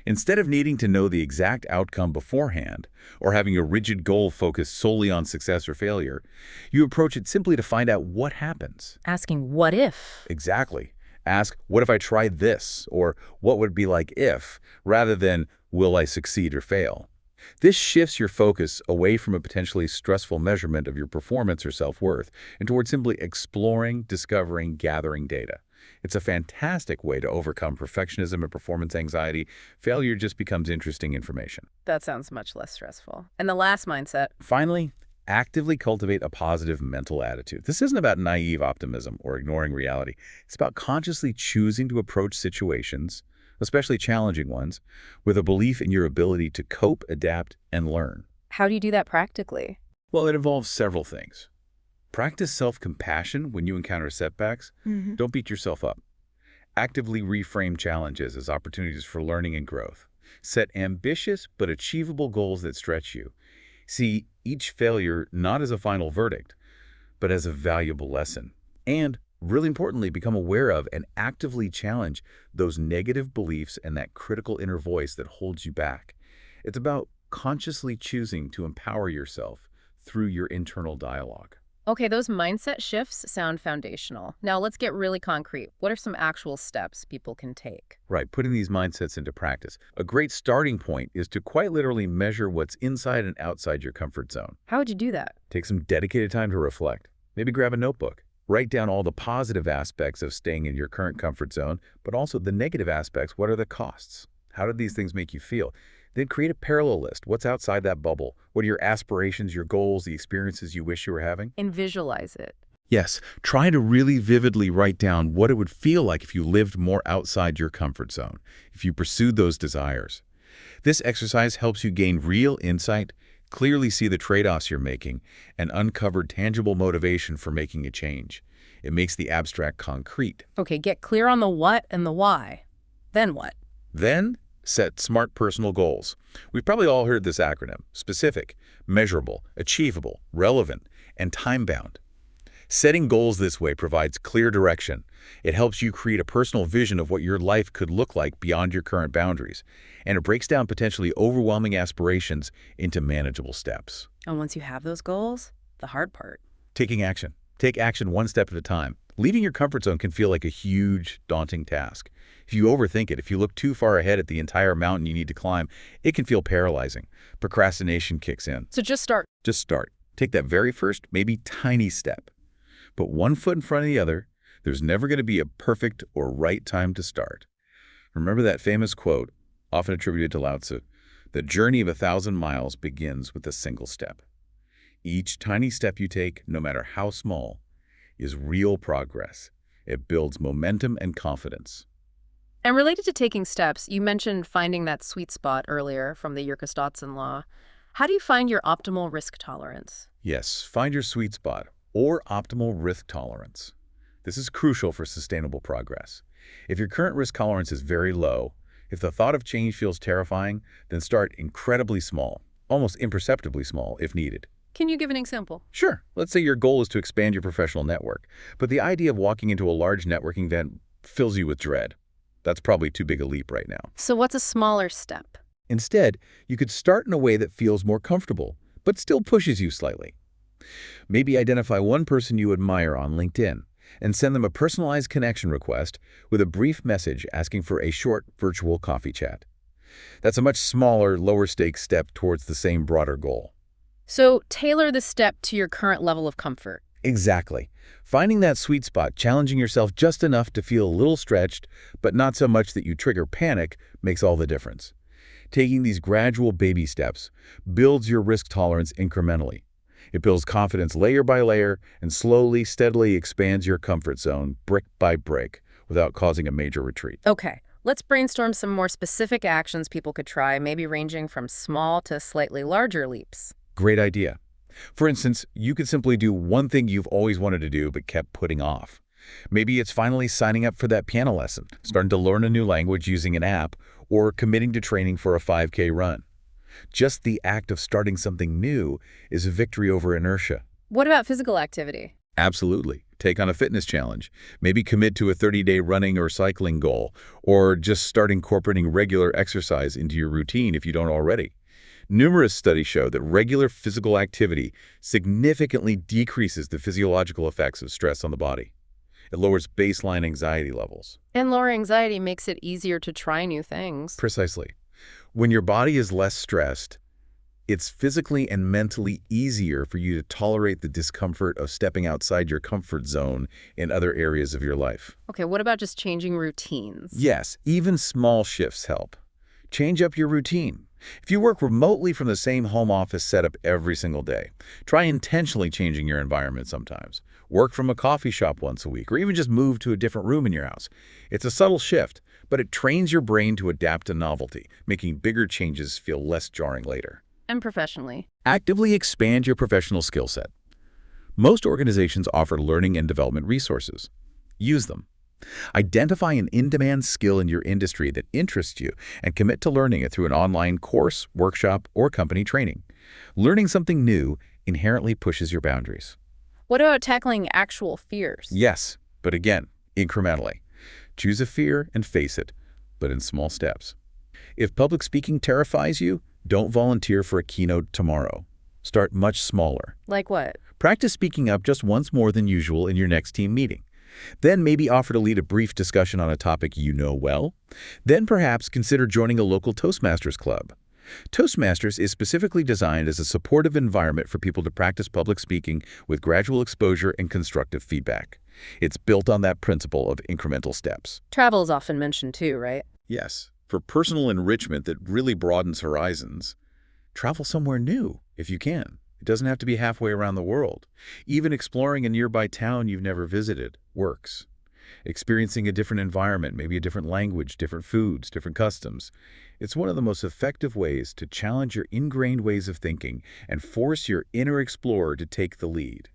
Instead of needing to know the exact outcome beforehand or having a rigid goal focused solely on success or failure, you approach it simply to find out what happens. Asking what if? Exactly. Ask, what if I tried this? Or what would it be like if? Rather than, will I succeed or fail? This shifts your focus away from a potentially stressful measurement of your performance or self-worth and towards simply exploring, discovering, gathering data. It's a fantastic way to overcome perfectionism and performance anxiety. Failure just becomes interesting information. That sounds much less stressful. And the last mindset. Finally, actively cultivate a positive mental attitude. This isn't about naive optimism or ignoring reality. It's about consciously choosing to approach situations, especially challenging ones, with a belief in your ability to cope, adapt, and learn. How do you do that practically? Well, it involves several things. Practice self-compassion when you encounter setbacks. Don't beat yourself up. Actively reframe challenges as opportunities for learning and growth. Set ambitious but achievable goals that stretch you. See each failure not as a final verdict, but as a valuable lesson. And, really importantly, become aware of and actively challenge those negative beliefs and that critical inner voice that holds you back. It's about consciously choosing to empower yourself through your internal dialogue. Okay, those mindset shifts sound foundational. Now let's get really concrete. What are some actual steps people can take? Right, putting these mindsets into practice. A great starting point is to quite literally measure what's inside and outside your comfort zone. How would you do that? Take some dedicated time to reflect. Maybe grab a notebook. Write down all the positive aspects of staying in your current comfort zone, but also the negative aspects. What are the costs? How do these things make you feel? Then create a parallel list. What's outside that bubble? What are your aspirations, your goals, the experiences you wish you were having? And visualize it. Yes, try to really vividly write down what it would feel like if you lived more outside your comfort zone, if you pursued those desires. This exercise helps you gain real insight, clearly see the trade-offs you're making, and uncover tangible motivation for making a change. It makes the abstract concrete. Okay, get clear on the what and the why. Then what? Then, set SMART personal goals. We've probably all heard this acronym: specific, measurable, achievable, relevant, and time-bound. Setting goals this way provides clear direction. It helps you create a personal vision of what your life could look like beyond your current boundaries, and it breaks down potentially overwhelming aspirations into manageable steps. And once you have those goals, the hard part. Taking action. Take action one step at a time. Leaving your comfort zone can feel like a huge, daunting task. If you overthink it, if you look too far ahead at the entire mountain you need to climb, it can feel paralyzing. Procrastination kicks in. So just start. Just start. Take that very first, maybe tiny step. Put one foot in front of the other. There's never going to be a perfect or right time to start. Remember that famous quote, often attributed to Lao Tzu: "The journey of 1,000 miles begins with a single step." Each tiny step you take, no matter how small, is real progress. It builds momentum and confidence. And related to taking steps, you mentioned finding that sweet spot earlier from the Yerkes-Dodson law. How do you find your optimal risk tolerance? Yes, find your sweet spot or optimal risk tolerance. This is crucial for sustainable progress. If your current risk tolerance is very low, if the thought of change feels terrifying, then start incredibly small, almost imperceptibly small if needed. Can you give an example? Sure, let's say your goal is to expand your professional network, but the idea of walking into a large networking event fills you with dread. That's probably too big a leap right now. So what's a smaller step? Instead, you could start in a way that feels more comfortable, but still pushes you slightly. Maybe identify one person you admire on LinkedIn and send them a personalized connection request with a brief message asking for a short virtual coffee chat. That's a much smaller, lower-stakes step towards the same broader goal. So tailor the step to your current level of comfort. Exactly. Finding that sweet spot, challenging yourself just enough to feel a little stretched, but not so much that you trigger panic, makes all the difference. Taking these gradual baby steps builds your risk tolerance incrementally. It builds confidence layer by layer and slowly, steadily expands your comfort zone brick by brick without causing a major retreat. Okay, let's brainstorm some more specific actions people could try, maybe ranging from small to slightly larger leaps. Great idea. For instance, you could simply do one thing you've always wanted to do but kept putting off. Maybe it's finally signing up for that piano lesson, starting to learn a new language using an app, or committing to training for a 5K run. Just the act of starting something new is a victory over inertia. What about physical activity? Absolutely. Take on a fitness challenge. Maybe commit to a 30-day running or cycling goal, or just start incorporating regular exercise into your routine if you don't already. Numerous studies show that regular physical activity significantly decreases the physiological effects of stress on the body. It lowers baseline anxiety levels. And lower anxiety makes it easier to try new things. Precisely. When your body is less stressed, it's physically and mentally easier for you to tolerate the discomfort of stepping outside your comfort zone in other areas of your life. Okay, what about just changing routines? Yes, even small shifts help. Change up your routine. If you work remotely from the same home office setup every single day, try intentionally changing your environment sometimes. Work from a coffee shop once a week, or even just move to a different room in your house. It's a subtle shift, but it trains your brain to adapt to novelty, making bigger changes feel less jarring later. And professionally? Actively expand your professional skill set. Most organizations offer learning and development resources. Use them. Identify an in-demand skill in your industry that interests you and commit to learning it through an online course, workshop, or company training. Learning something new inherently pushes your boundaries. What about tackling actual fears? Yes, but again, incrementally. Choose a fear and face it, but in small steps. If public speaking terrifies you, don't volunteer for a keynote tomorrow. Start much smaller. Like what? Practice speaking up just once more than usual in your next team meeting. Then maybe offer to lead a brief discussion on a topic you know well. Then perhaps consider joining a local Toastmasters club. Toastmasters is specifically designed as a supportive environment for people to practice public speaking with gradual exposure and constructive feedback. It's built on that principle of incremental steps. Travel is often mentioned too, right? Yes. For personal enrichment that really broadens horizons, travel somewhere new if you can. It doesn't have to be halfway around the world. Even exploring a nearby town you've never visited works. Experiencing a different environment, maybe a different language, different foods, different customs. It's one of the most effective ways to challenge your ingrained ways of thinking and force your inner explorer to take the lead.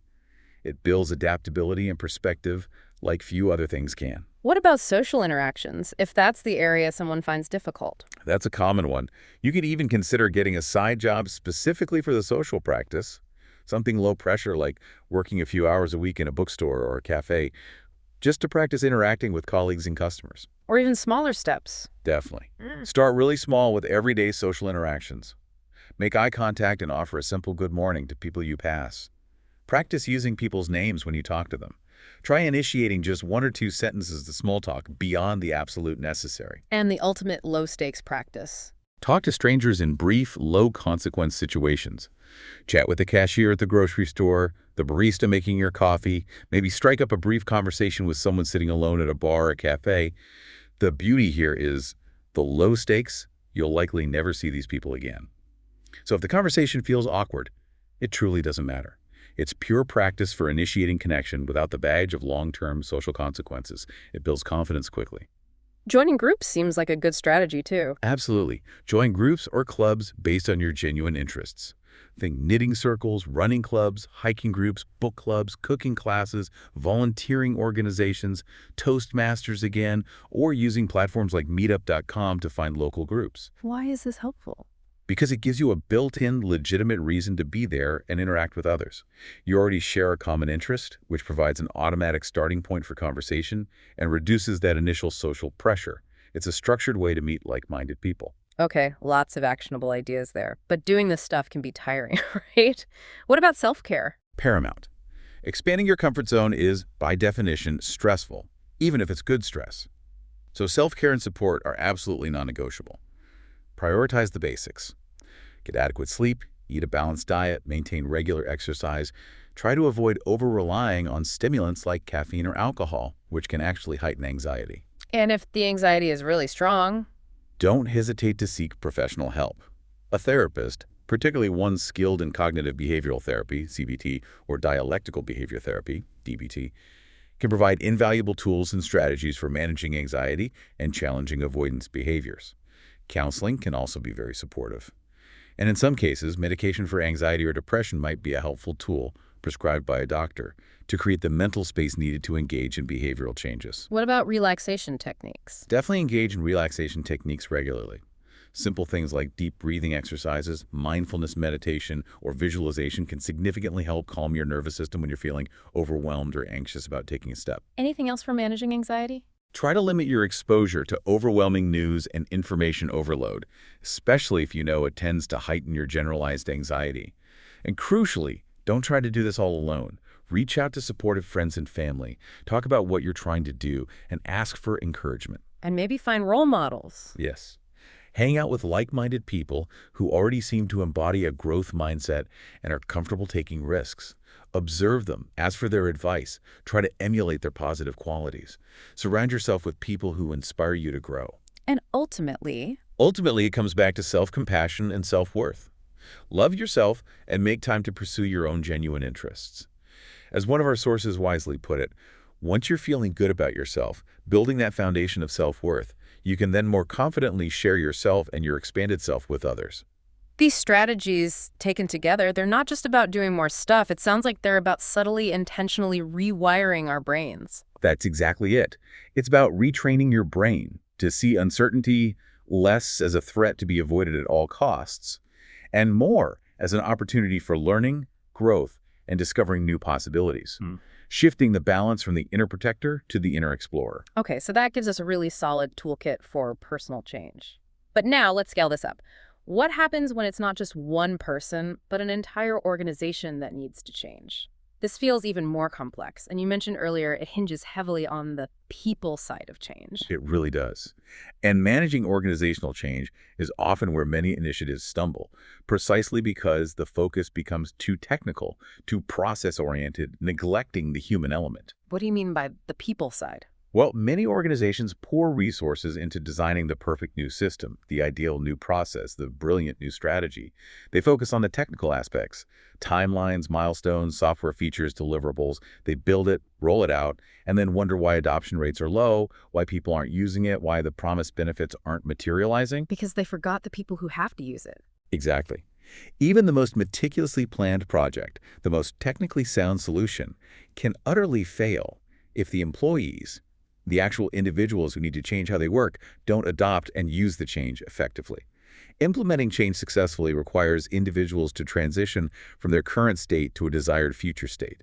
It builds adaptability and perspective like few other things can. What about social interactions, if that's the area someone finds difficult? That's a common one. You could even consider getting a side job specifically for the social practice. Something low pressure like working a few hours a week in a bookstore or a cafe, just to practice interacting with colleagues and customers. Or even smaller steps? Definitely. Start really small with everyday social interactions. Make eye contact and offer a simple good morning to people you pass. Practice using people's names when you talk to them. Try initiating just 1 or 2 sentences of small talk beyond the absolute necessary. And the ultimate low-stakes practice. Talk to strangers in brief, low-consequence situations. Chat with the cashier at the grocery store, the barista making your coffee, maybe strike up a brief conversation with someone sitting alone at a bar or cafe. The beauty here is the low stakes, you'll likely never see these people again. So if the conversation feels awkward, it truly doesn't matter. It's pure practice for initiating connection without the baggage of long-term social consequences. It builds confidence quickly. Joining groups seems like a good strategy, too. Absolutely. Join groups or clubs based on your genuine interests. Think knitting circles, running clubs, hiking groups, book clubs, cooking classes, volunteering organizations, Toastmasters again, or using platforms like meetup.com to find local groups. Why is this helpful? Because it gives you a built-in, legitimate reason to be there and interact with others. You already share a common interest, which provides an automatic starting point for conversation and reduces that initial social pressure. It's a structured way to meet like-minded people. Okay, lots of actionable ideas there. But doing this stuff can be tiring, right? What about self-care? Paramount. Expanding your comfort zone is, by definition, stressful, even if it's good stress. So self-care and support are absolutely non-negotiable. Prioritize the basics. Get adequate sleep, eat a balanced diet, maintain regular exercise. Try to avoid over-relying on stimulants like caffeine or alcohol, which can actually heighten anxiety. And if the anxiety is really strong? Don't hesitate to seek professional help. A therapist, particularly one skilled in cognitive behavioral therapy, CBT, or dialectical behavior therapy, DBT, can provide invaluable tools and strategies for managing anxiety and challenging avoidance behaviors. Counseling can also be very supportive. And in some cases, medication for anxiety or depression might be a helpful tool prescribed by a doctor to create the mental space needed to engage in behavioral changes. What about relaxation techniques? Definitely engage in relaxation techniques regularly. Simple things like deep breathing exercises, mindfulness meditation, or visualization can significantly help calm your nervous system when you're feeling overwhelmed or anxious about taking a step. Anything else for managing anxiety? Try to limit your exposure to overwhelming news and information overload, especially if you know it tends to heighten your generalized anxiety. And crucially, don't try to do this all alone. Reach out to supportive friends and family. Talk about what you're trying to do and ask for encouragement. And maybe find role models. Yes. Hang out with like-minded people who already seem to embody a growth mindset and are comfortable taking risks. Observe them, ask for their advice, try to emulate their positive qualities. Surround yourself with people who inspire you to grow. And ultimately, Ultimately, it comes back to self-compassion and self-worth. Love yourself and make time to pursue your own genuine interests. As one of our sources wisely put it, once you're feeling good about yourself, building that foundation of self-worth, you can then more confidently share yourself and your expanded self with others. these strategies taken together, they're not just about doing more stuff. It sounds like they're about subtly, intentionally rewiring our brains. That's exactly it. It's about retraining your brain to see uncertainty less as a threat to be avoided at all costs, and more as an opportunity for learning, growth, and discovering new possibilities. Shifting the balance from the inner protector to the inner explorer. Okay, so that gives us a really solid toolkit for personal change. But now let's scale this up. What happens when it's not just one person, but an entire organization that needs to change? This feels even more complex, and you mentioned earlier it hinges heavily on the people side of change. It really does. And managing organizational change is often where many initiatives stumble, precisely because the focus becomes too technical, too process-oriented, neglecting the human element. What do you mean by the people side? Well, many organizations pour resources into designing the perfect new system, the ideal new process, the brilliant new strategy. They focus on the technical aspects, timelines, milestones, software features, deliverables. They build it, roll it out, and then wonder why adoption rates are low, why people aren't using it, why the promised benefits aren't materializing. Because they forgot the people who have to use it. Exactly. Even the most meticulously planned project, the most technically sound solution, can utterly fail if the employees, the actual individuals who need to change how they work, don't adopt and use the change effectively. Implementing change successfully requires individuals to transition from their current state to a desired future state.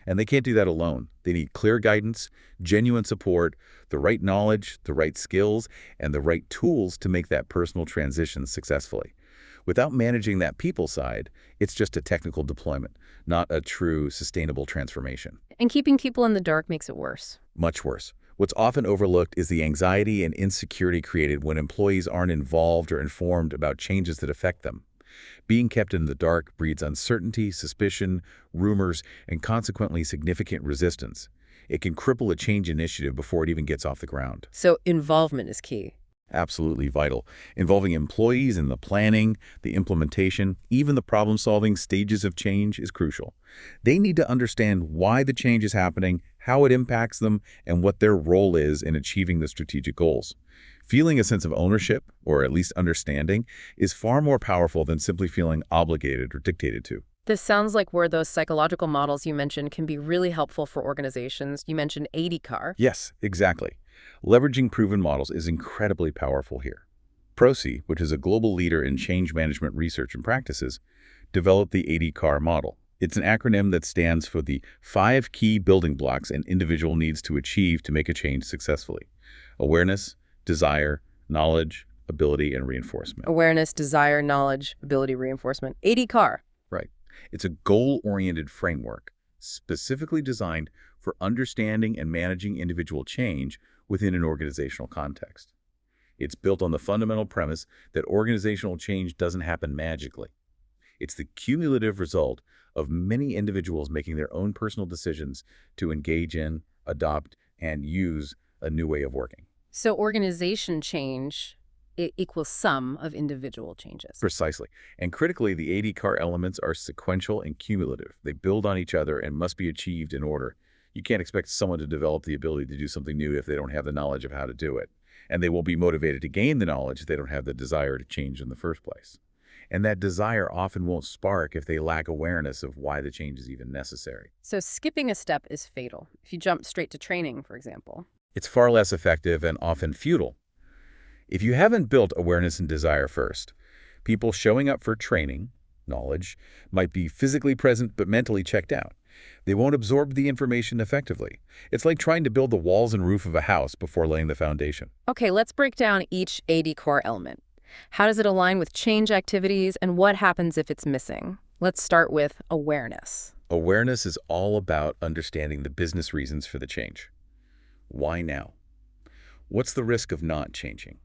And they can't do that alone. They need clear guidance, genuine support, the right knowledge, the right skills, and the right tools to make that personal transition successfully. Without managing that people side, it's just a technical deployment, not a true sustainable transformation. And keeping people in the dark makes it worse. Much worse. What's often overlooked is the anxiety and insecurity created when employees aren't involved or informed about changes that affect them. Being kept in the dark breeds uncertainty, suspicion, rumors, and consequently significant resistance. It can cripple a change initiative before it even gets off the ground. So involvement is key. Absolutely vital. Involving employees in the planning, the implementation, even the problem-solving stages of change is crucial. They need to understand why the change is happening, how it impacts them, and what their role is in achieving the strategic goals. Feeling a sense of ownership, or at least understanding, is far more powerful than simply feeling obligated or dictated to. This sounds like where those psychological models you mentioned can be really helpful for organizations. You mentioned ADKAR. Yes, exactly. Leveraging proven models is incredibly powerful here. Prosci, which is a global leader in change management research and practices, developed the ADKAR model. It's an acronym that stands for the 5 key building blocks an individual needs to achieve to make a change successfully: awareness, desire, knowledge, ability, and reinforcement. Awareness, desire, knowledge, ability, reinforcement. ADKAR. Right. It's a goal-oriented framework specifically designed for understanding and managing individual change within an organizational context. It's built on the fundamental premise that organizational change doesn't happen magically. It's the cumulative result of many individuals making their own personal decisions to engage in, adopt, and use a new way of working. So organization change equals sum of individual changes. Precisely. And critically, the ADKAR elements are sequential and cumulative. They build on each other and must be achieved in order. You can't expect someone to develop the ability to do something new if they don't have the knowledge of how to do it. And they won't be motivated to gain the knowledge if they don't have the desire to change in the first place. And that desire often won't spark if they lack awareness of why the change is even necessary. So skipping a step is fatal. If you jump straight to training, for example. It's far less effective and often futile. If you haven't built awareness and desire first, people showing up for training, knowledge, might be physically present but mentally checked out. They won't absorb the information effectively. It's like trying to build the walls and roof of a house before laying the foundation. Okay, let's break down each ADKAR element. How does it align with change activities, and what happens if it's missing? Let's start with awareness. Awareness is all about understanding the business reasons for the change. Why now? What's the risk of not changing?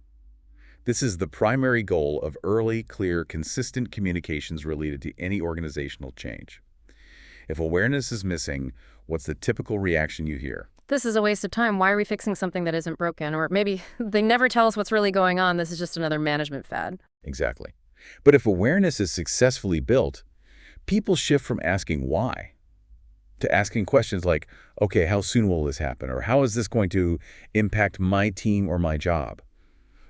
This is the primary goal of early, clear, consistent communications related to any organizational change. If awareness is missing, what's the typical reaction you hear? This is a waste of time. Why are we fixing something that isn't broken? Or maybe they never tell us what's really going on. This is just another management fad. Exactly. But if awareness is successfully built, people shift from asking why to asking questions like, okay, how soon will this happen? Or how is this going to impact my team or my job?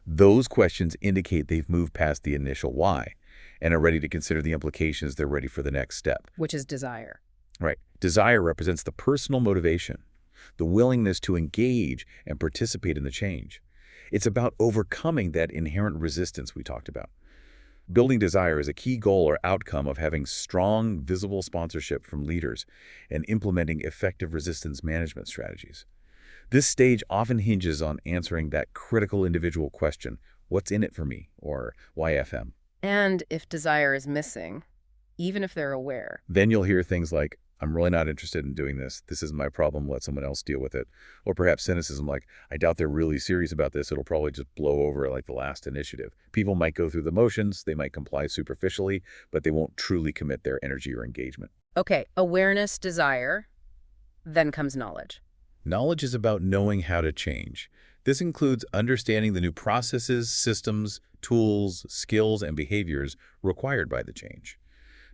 Those questions indicate they've moved past the initial why and are ready to consider the implications. They're ready for the next step. Which is desire. Right. Desire represents the personal motivation, the willingness to engage and participate in the change. It's about overcoming that inherent resistance we talked about. Building desire is a key goal or outcome of having strong, visible sponsorship from leaders and implementing effective resistance management strategies. This stage often hinges on answering that critical individual question, what's in it for me, or why FM? And if desire is missing, even if they're aware. Then you'll hear things like, I'm really not interested in doing this. This isn't my problem. Let someone else deal with it. Or perhaps cynicism like, I doubt they're really serious about this. It'll probably just blow over like the last initiative. People might go through the motions. They might comply superficially, but they won't truly commit their energy or engagement. Okay, awareness, desire, then comes knowledge. Knowledge is about knowing how to change. This includes understanding the new processes, systems, tools, skills, and behaviors required by the change.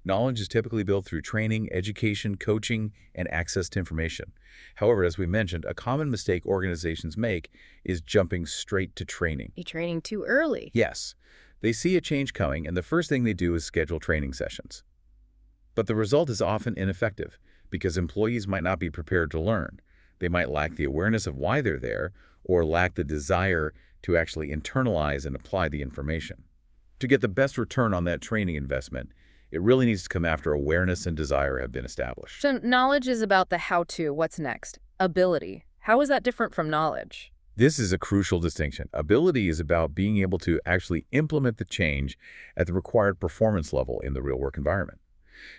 Knowledge is typically built through training, education, coaching, and access to information. However, as we mentioned, a common mistake organizations make is jumping straight to training. You're training too early. Yes, they see a change coming, and the first thing they do is schedule training sessions. But the result is often ineffective because employees might not be prepared to learn. They might lack the awareness of why they're there or lack the desire to actually internalize and apply the information. To get the best return on that training investment, it really needs to come after awareness and desire have been established. So knowledge is about the how-to, what's next. Ability. How is that different from knowledge? This is a crucial distinction. Ability is about being able to actually implement the change at the required performance level in the real work environment.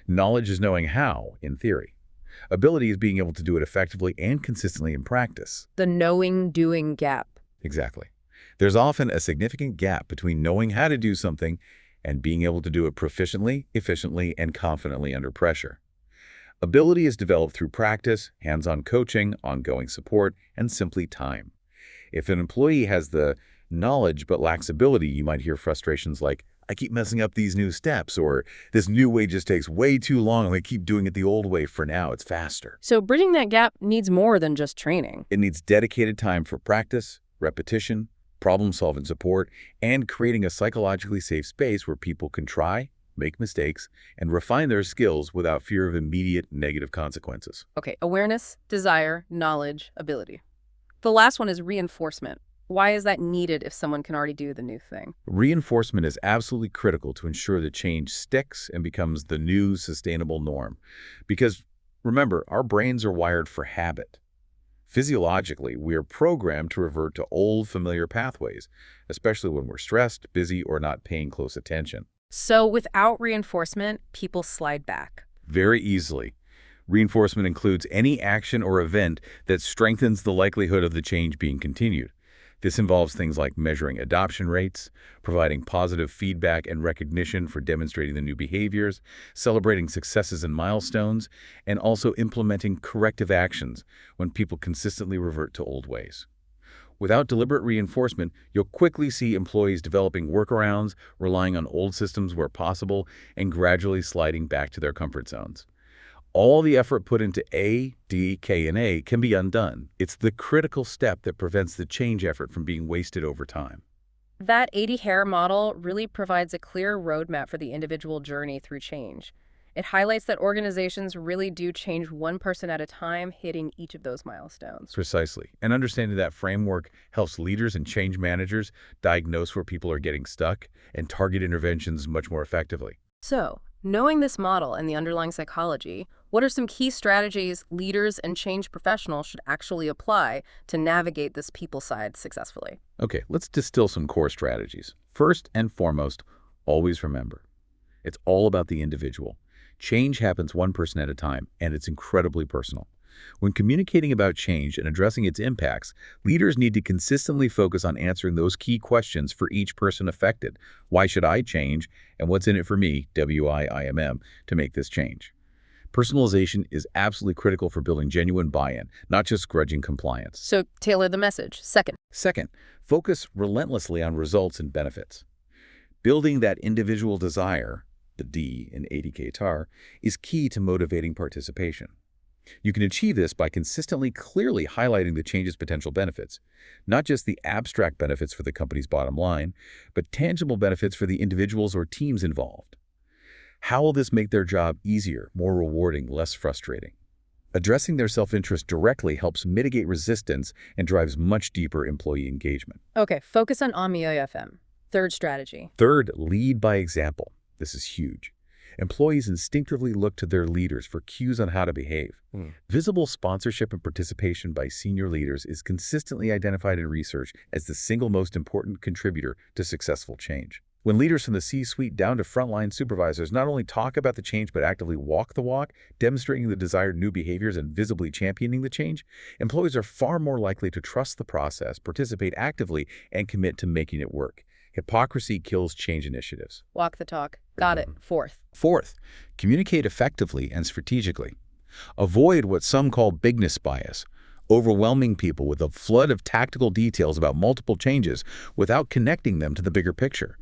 Knowledge is knowing how, in theory. Ability is being able to do it effectively and consistently in practice. The knowing-doing gap. Exactly. There's often a significant gap between knowing how to do something and being able to do it proficiently, efficiently, and confidently under pressure. Ability is developed through practice, hands-on coaching, ongoing support, and simply time. If an employee has the knowledge but lacks ability, you might hear frustrations like, I keep messing up these new steps, or this new way just takes way too long and I keep doing it the old way for now, it's faster. So bridging that gap needs more than just training. It needs dedicated time for practice, repetition, problem-solving support, and creating a psychologically safe space where people can try, make mistakes, and refine their skills without fear of immediate negative consequences. Okay, awareness, desire, knowledge, ability. The last one is reinforcement. Why is that needed if someone can already do the new thing? Reinforcement is absolutely critical to ensure the change sticks and becomes the new sustainable norm. Because remember, our brains are wired for habit. Physiologically, we are programmed to revert to old familiar pathways, especially when we're stressed, busy, or not paying close attention. So without reinforcement, people slide back. Very easily. Reinforcement includes any action or event that strengthens the likelihood of the change being continued. This involves things like measuring adoption rates, providing positive feedback and recognition for demonstrating the new behaviors, celebrating successes and milestones, and also implementing corrective actions when people consistently revert to old ways. Without deliberate reinforcement, you'll quickly see employees developing workarounds, relying on old systems where possible, and gradually sliding back to their comfort zones. All the effort put into A, D, K, and A can be undone. It's the critical step that prevents the change effort from being wasted over time. That ADKAR model really provides a clear roadmap for the individual journey through change. It highlights that organizations really do change one person at a time, hitting each of those milestones. Precisely. And understanding that framework helps leaders and change managers diagnose where people are getting stuck and target interventions much more effectively. So, knowing this model and the underlying psychology, what are some key strategies leaders and change professionals should actually apply to navigate this people side successfully? Okay, let's distill some core strategies. First and foremost, always remember, it's all about the individual. Change happens one person at a time, and it's incredibly personal. When communicating about change and addressing its impacts, leaders need to consistently focus on answering those key questions for each person affected. Why should I change? And what's in it for me, WIIMM, to make this change? Personalization is absolutely critical for building genuine buy-in, not just grudging compliance. So, tailor the message. Second, focus relentlessly on results and benefits. Building that individual desire, the D in ADKAR, is key to motivating participation. You can achieve this by consistently clearly highlighting the change's potential benefits, not just the abstract benefits for the company's bottom line, but tangible benefits for the individuals or teams involved. How will this make their job easier, more rewarding, less frustrating? Addressing their self-interest directly helps mitigate resistance and drives much deeper employee engagement. Okay, focus on AMIOFM. Third strategy. Third, lead by example. This is huge. Employees instinctively look to their leaders for cues on how to behave. Visible sponsorship and participation by senior leaders is consistently identified in research as the single most important contributor to successful change. When leaders from the C-suite down to frontline supervisors not only talk about the change but actively walk the walk, demonstrating the desired new behaviors and visibly championing the change, employees are far more likely to trust the process, participate actively, and commit to making it work. Hypocrisy kills change initiatives. Walk the talk. Got it. Fourth, communicate effectively and strategically. Avoid what some call bigness bias, overwhelming people with a flood of tactical details about multiple changes without connecting them to the bigger picture.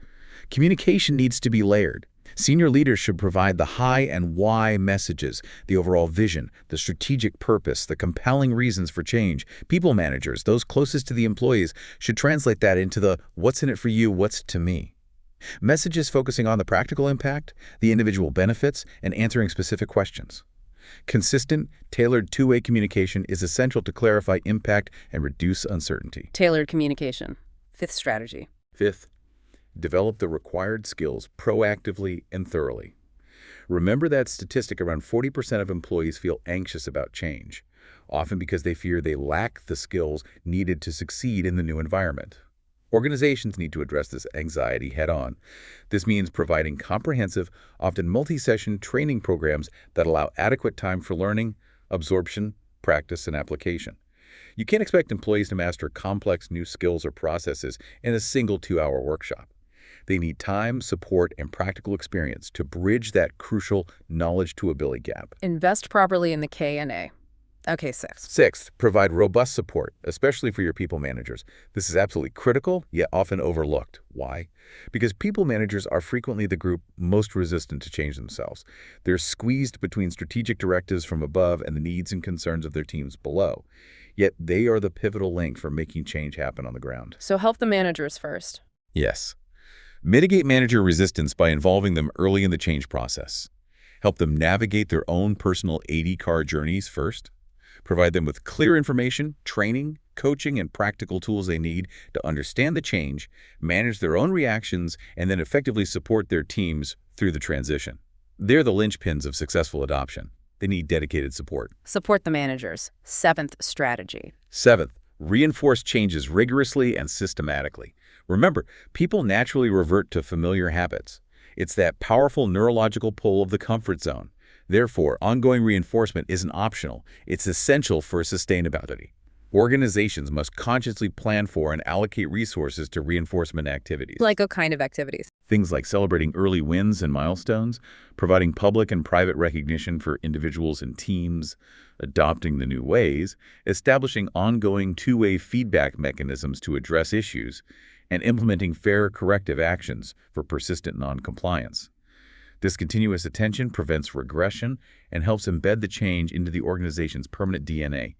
Communication needs to be layered. Senior leaders should provide the high and why messages, the overall vision, the strategic purpose, the compelling reasons for change. People managers, those closest to the employees, should translate that into the what's in it for you, what's to me. Messages focusing on the practical impact, the individual benefits, and answering specific questions. Consistent, tailored two-way communication is essential to clarify impact and reduce uncertainty. Tailored communication. Fifth strategy. Fifth, develop the required skills proactively and thoroughly. Remember that statistic: around 40% of employees feel anxious about change, often because they fear they lack the skills needed to succeed in the new environment. Organizations need to address this anxiety head-on. This means providing comprehensive, often multi-session training programs that allow adequate time for learning, absorption, practice, and application. You can't expect employees to master complex new skills or processes in a single 2-hour workshop. They need time, support, and practical experience to bridge that crucial knowledge-to-ability gap. Invest properly in the K&A. Okay, sixth. Sixth, provide robust support, especially for your people managers. This is absolutely critical, yet often overlooked. Why? Because people managers are frequently the group most resistant to change themselves. They're squeezed between strategic directives from above and the needs and concerns of their teams below. Yet they are the pivotal link for making change happen on the ground. So help the managers first. Yes. Mitigate manager resistance by involving them early in the change process. Help them navigate their own personal ADKAR journeys first. Provide them with clear information, training, coaching, and practical tools they need to understand the change, manage their own reactions, and then effectively support their teams through the transition. They're the linchpins of successful adoption. They need dedicated support. Support the managers. Seventh strategy. Seventh, reinforce changes rigorously and systematically. Remember, people naturally revert to familiar habits. It's that powerful neurological pull of the comfort zone. Therefore, ongoing reinforcement isn't optional. It's essential for sustainability. Organizations must consciously plan for and allocate resources to reinforcement activities. Like what kind of activities? Things like celebrating early wins and milestones, providing public and private recognition for individuals and teams, adopting the new ways, establishing ongoing two-way feedback mechanisms to address issues, and implementing fair corrective actions for persistent non-compliance. This continuous attention prevents regression and helps embed the change into the organization's permanent DNA.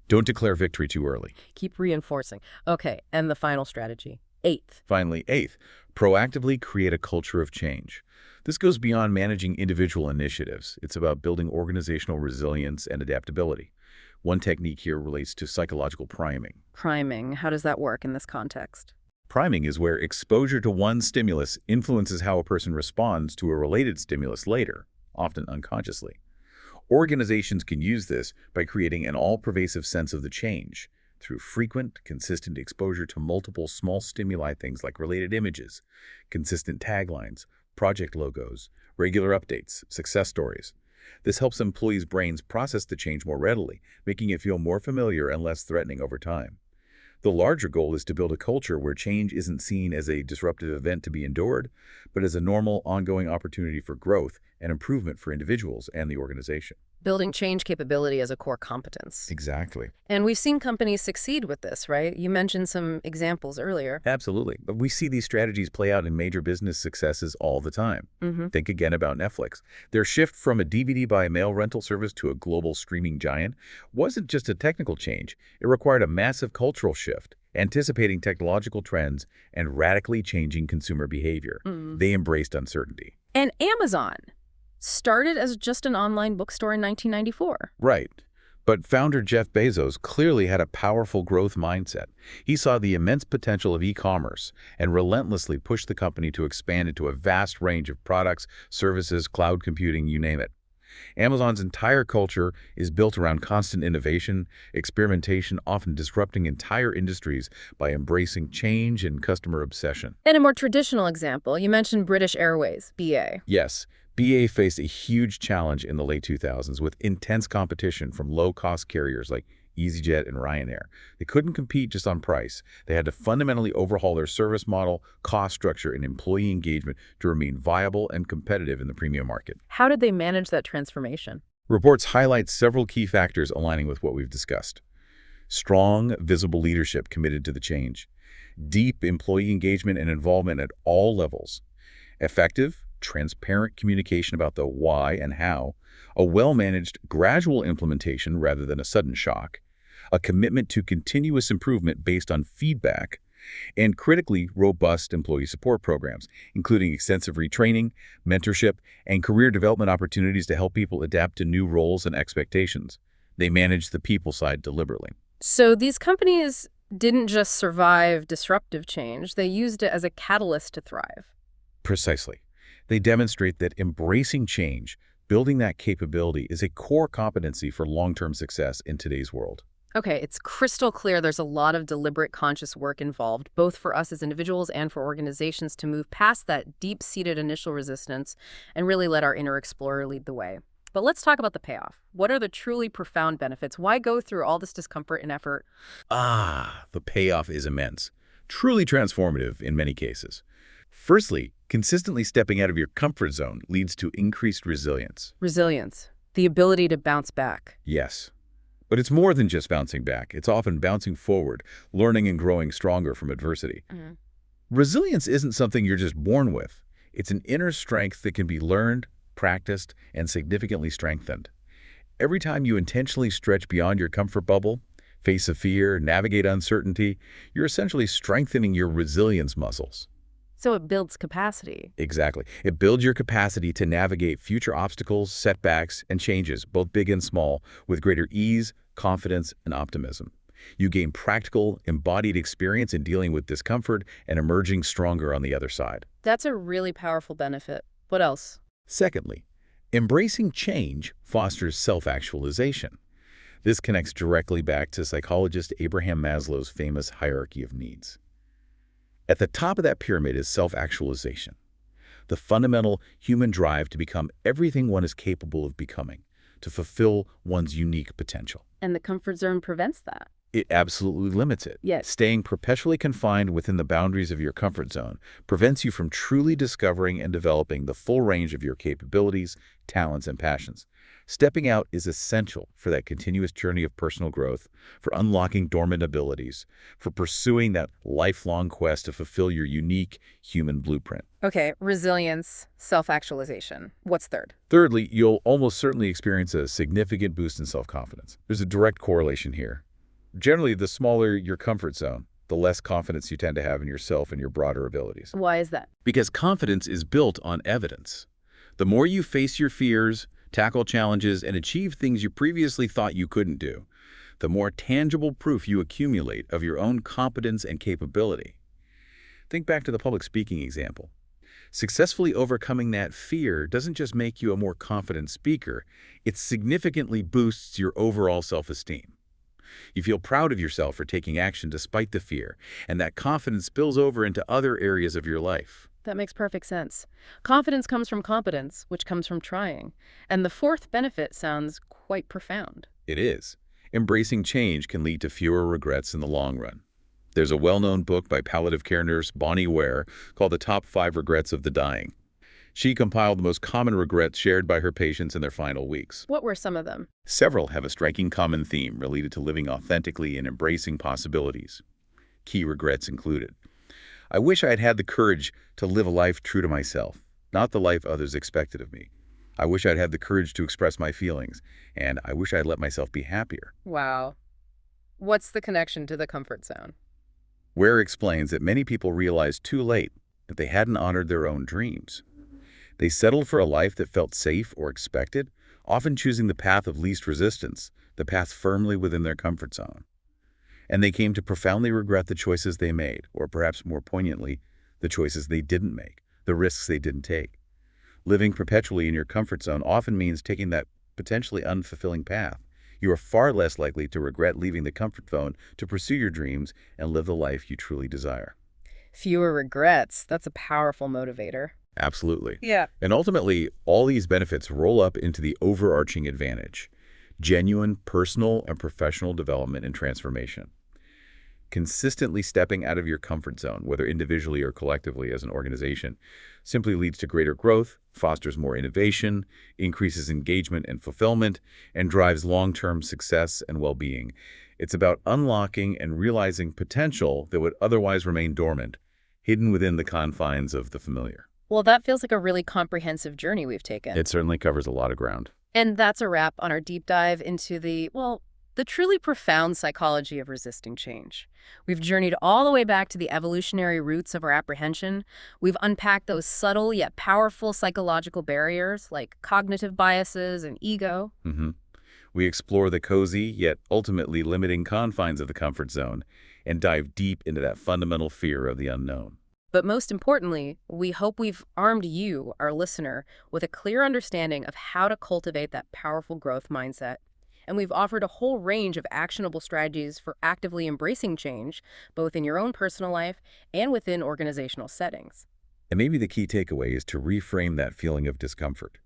Don't declare victory too early. Keep reinforcing. Okay, and the final strategy. Eighth. Finally, eighth, proactively create a culture of change. This goes beyond managing individual initiatives. It's about building organizational resilience and adaptability. One technique here relates to psychological priming. Priming. How does that work in this context? Priming is where exposure to one stimulus influences how a person responds to a related stimulus later, often unconsciously. Organizations can use this by creating an all-pervasive sense of the change through frequent, consistent exposure to multiple small stimuli, things like related images, consistent taglines, project logos, regular updates, success stories. This helps employees' brains process the change more readily, making it feel more familiar and less threatening over time. The larger goal is to build a culture where change isn't seen as a disruptive event to be endured, but as a normal, ongoing opportunity for growth and improvement for individuals and the organization. Building change capability as a core competence. Exactly. And we've seen companies succeed with this, right? You mentioned some examples earlier. Absolutely. But we see these strategies play out in major business successes all the time. Think again about Netflix. Their shift from a DVD by mail rental service to a global streaming giant wasn't just a technical change. It required a massive cultural shift, anticipating technological trends and radically changing consumer behavior. They embraced uncertainty. And Amazon started as just an online bookstore in 1994. Right. But founder Jeff Bezos clearly had a powerful growth mindset. He saw the immense potential of e-commerce and relentlessly pushed the company to expand into a vast range of products, services, cloud computing, you name it. Amazon's entire culture is built around constant innovation, experimentation, often disrupting entire industries by embracing change and customer obsession. And a more traditional example, you mentioned British Airways, BA. Yes, BA faced a huge challenge in the late 2000s with intense competition from low-cost carriers like EasyJet and Ryanair. They couldn't compete just on price. They had to fundamentally overhaul their service model, cost structure, and employee engagement to remain viable and competitive in the premium market. How did they manage that transformation? Reports highlight several key factors aligning with what we've discussed. Strong, visible leadership committed to the change. Deep employee engagement and involvement at all levels. Effective, transparent communication about the why and how. A well-managed, gradual implementation rather than a sudden shock. A commitment to continuous improvement based on feedback. And critically robust employee support programs, including extensive retraining, mentorship, and career development opportunities to help people adapt to new roles and expectations. They manage the people side deliberately. So these companies didn't just survive disruptive change, they used it as a catalyst to thrive. Precisely. They demonstrate that embracing change, building that capability, is a core competency for long-term success in today's world. Okay, it's crystal clear there's a lot of deliberate conscious work involved, both for us as individuals and for organizations to move past that deep-seated initial resistance and really let our inner explorer lead the way. But let's talk about the payoff. What are the truly profound benefits? Why go through all this discomfort and effort? The payoff is immense, truly transformative in many cases. Firstly, consistently stepping out of your comfort zone leads to increased resilience. Resilience, the ability to bounce back. Yes. But it's more than just bouncing back. It's often bouncing forward, learning and growing stronger from adversity. Resilience isn't something you're just born with. It's an inner strength that can be learned, practiced, and significantly strengthened. Every time you intentionally stretch beyond your comfort bubble, face a fear, navigate uncertainty, you're essentially strengthening your resilience muscles. So it builds capacity. Exactly. It builds your capacity to navigate future obstacles, setbacks, and changes, both big and small, with greater ease, confidence, and optimism. You gain practical, embodied experience in dealing with discomfort and emerging stronger on the other side. That's a really powerful benefit. What else? Secondly, embracing change fosters self-actualization. This connects directly back to psychologist Abraham Maslow's famous hierarchy of needs. At the top of that pyramid is self-actualization, the fundamental human drive to become everything one is capable of becoming, to fulfill one's unique potential. And the comfort zone prevents that. It absolutely limits it. Yes. Staying perpetually confined within the boundaries of your comfort zone prevents you from truly discovering and developing the full range of your capabilities, talents, and passions. Stepping out is essential for that continuous journey of personal growth, for unlocking dormant abilities, for pursuing that lifelong quest to fulfill your unique human blueprint. Okay, resilience, self-actualization. What's third? Thirdly, you'll almost certainly experience a significant boost in self-confidence. There's a direct correlation here. Generally, the smaller your comfort zone, the less confidence you tend to have in yourself and your broader abilities. Why is that? Because confidence is built on evidence. The more you face your fears, tackle challenges, and achieve things you previously thought you couldn't do, the more tangible proof you accumulate of your own competence and capability. Think back to the public speaking example. Successfully overcoming that fear doesn't just make you a more confident speaker, it significantly boosts your overall self-esteem. You feel proud of yourself for taking action despite the fear, and that confidence spills over into other areas of your life. That makes perfect sense. Confidence comes from competence, which comes from trying. And the fourth benefit sounds quite profound. It is. Embracing change can lead to fewer regrets in the long run. There's a well-known book by palliative care nurse Bonnie Ware called The Top 5 Regrets of the Dying. She compiled the most common regrets shared by her patients in their final weeks. What were some of them? Several have a striking common theme related to living authentically and embracing possibilities. Key regrets included: I wish I had had the courage to live a life true to myself, not the life others expected of me. I wish I'd had the courage to express my feelings, and I wish I'd let myself be happier. Wow. What's the connection to the comfort zone? Ware explains that many people realized too late that they hadn't honored their own dreams. They settled for a life that felt safe or expected, often choosing the path of least resistance, the path firmly within their comfort zone. And they came to profoundly regret the choices they made, or perhaps more poignantly, the choices they didn't make, the risks they didn't take. Living perpetually in your comfort zone often means taking that potentially unfulfilling path. You are far less likely to regret leaving the comfort zone to pursue your dreams and live the life you truly desire. Fewer regrets. That's a powerful motivator. Absolutely. Yeah. And ultimately, all these benefits roll up into the overarching advantage: genuine personal and professional development and transformation. Consistently stepping out of your comfort zone, whether individually or collectively as an organization, simply leads to greater growth, fosters more innovation, increases engagement and fulfillment, and drives long-term success and well-being. It's about unlocking and realizing potential that would otherwise remain dormant, hidden within the confines of the familiar. Well, that feels like a really comprehensive journey we've taken. It certainly covers a lot of ground. And that's a wrap on our deep dive into the truly profound psychology of resisting change. We've journeyed all the way back to the evolutionary roots of our apprehension. We've unpacked those subtle yet powerful psychological barriers like cognitive biases and ego. hmm We explore the cozy, yet ultimately limiting confines of the comfort zone and dive deep into that fundamental fear of the unknown. But most importantly, we hope we've armed you, our listener, with a clear understanding of how to cultivate that powerful growth mindset. And we've offered a whole range of actionable strategies for actively embracing change, both in your own personal life and within organizational settings. And maybe the key takeaway is to reframe that feeling of discomfort.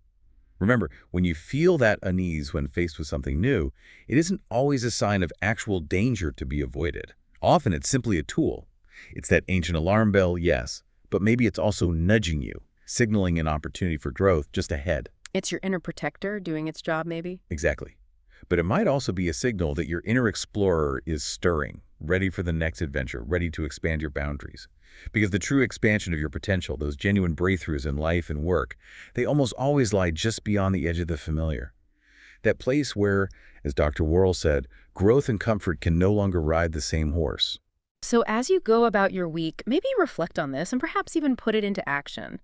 Remember, when you feel that unease when faced with something new, it isn't always a sign of actual danger to be avoided. Often it's simply a tool. It's that ancient alarm bell, yes, but maybe it's also nudging you, signaling an opportunity for growth just ahead. It's your inner protector doing its job, maybe? Exactly. But it might also be a signal that your inner explorer is stirring, ready for the next adventure, ready to expand your boundaries. Because the true expansion of your potential, those genuine breakthroughs in life and work, they almost always lie just beyond the edge of the familiar. That place where, as Dr. Worrell said, growth and comfort can no longer ride the same horse. So as you go about your week, maybe reflect on this and perhaps even put it into action.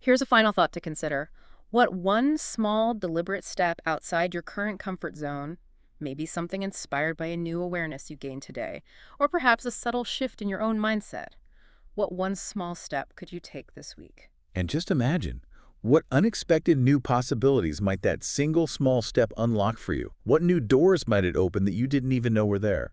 Here's a final thought to consider. What one small, deliberate step outside your current comfort zone, maybe something inspired by a new awareness you gained today, or perhaps a subtle shift in your own mindset, what one small step could you take this week? And just imagine, what unexpected new possibilities might that single small step unlock for you? What new doors might it open that you didn't even know were there?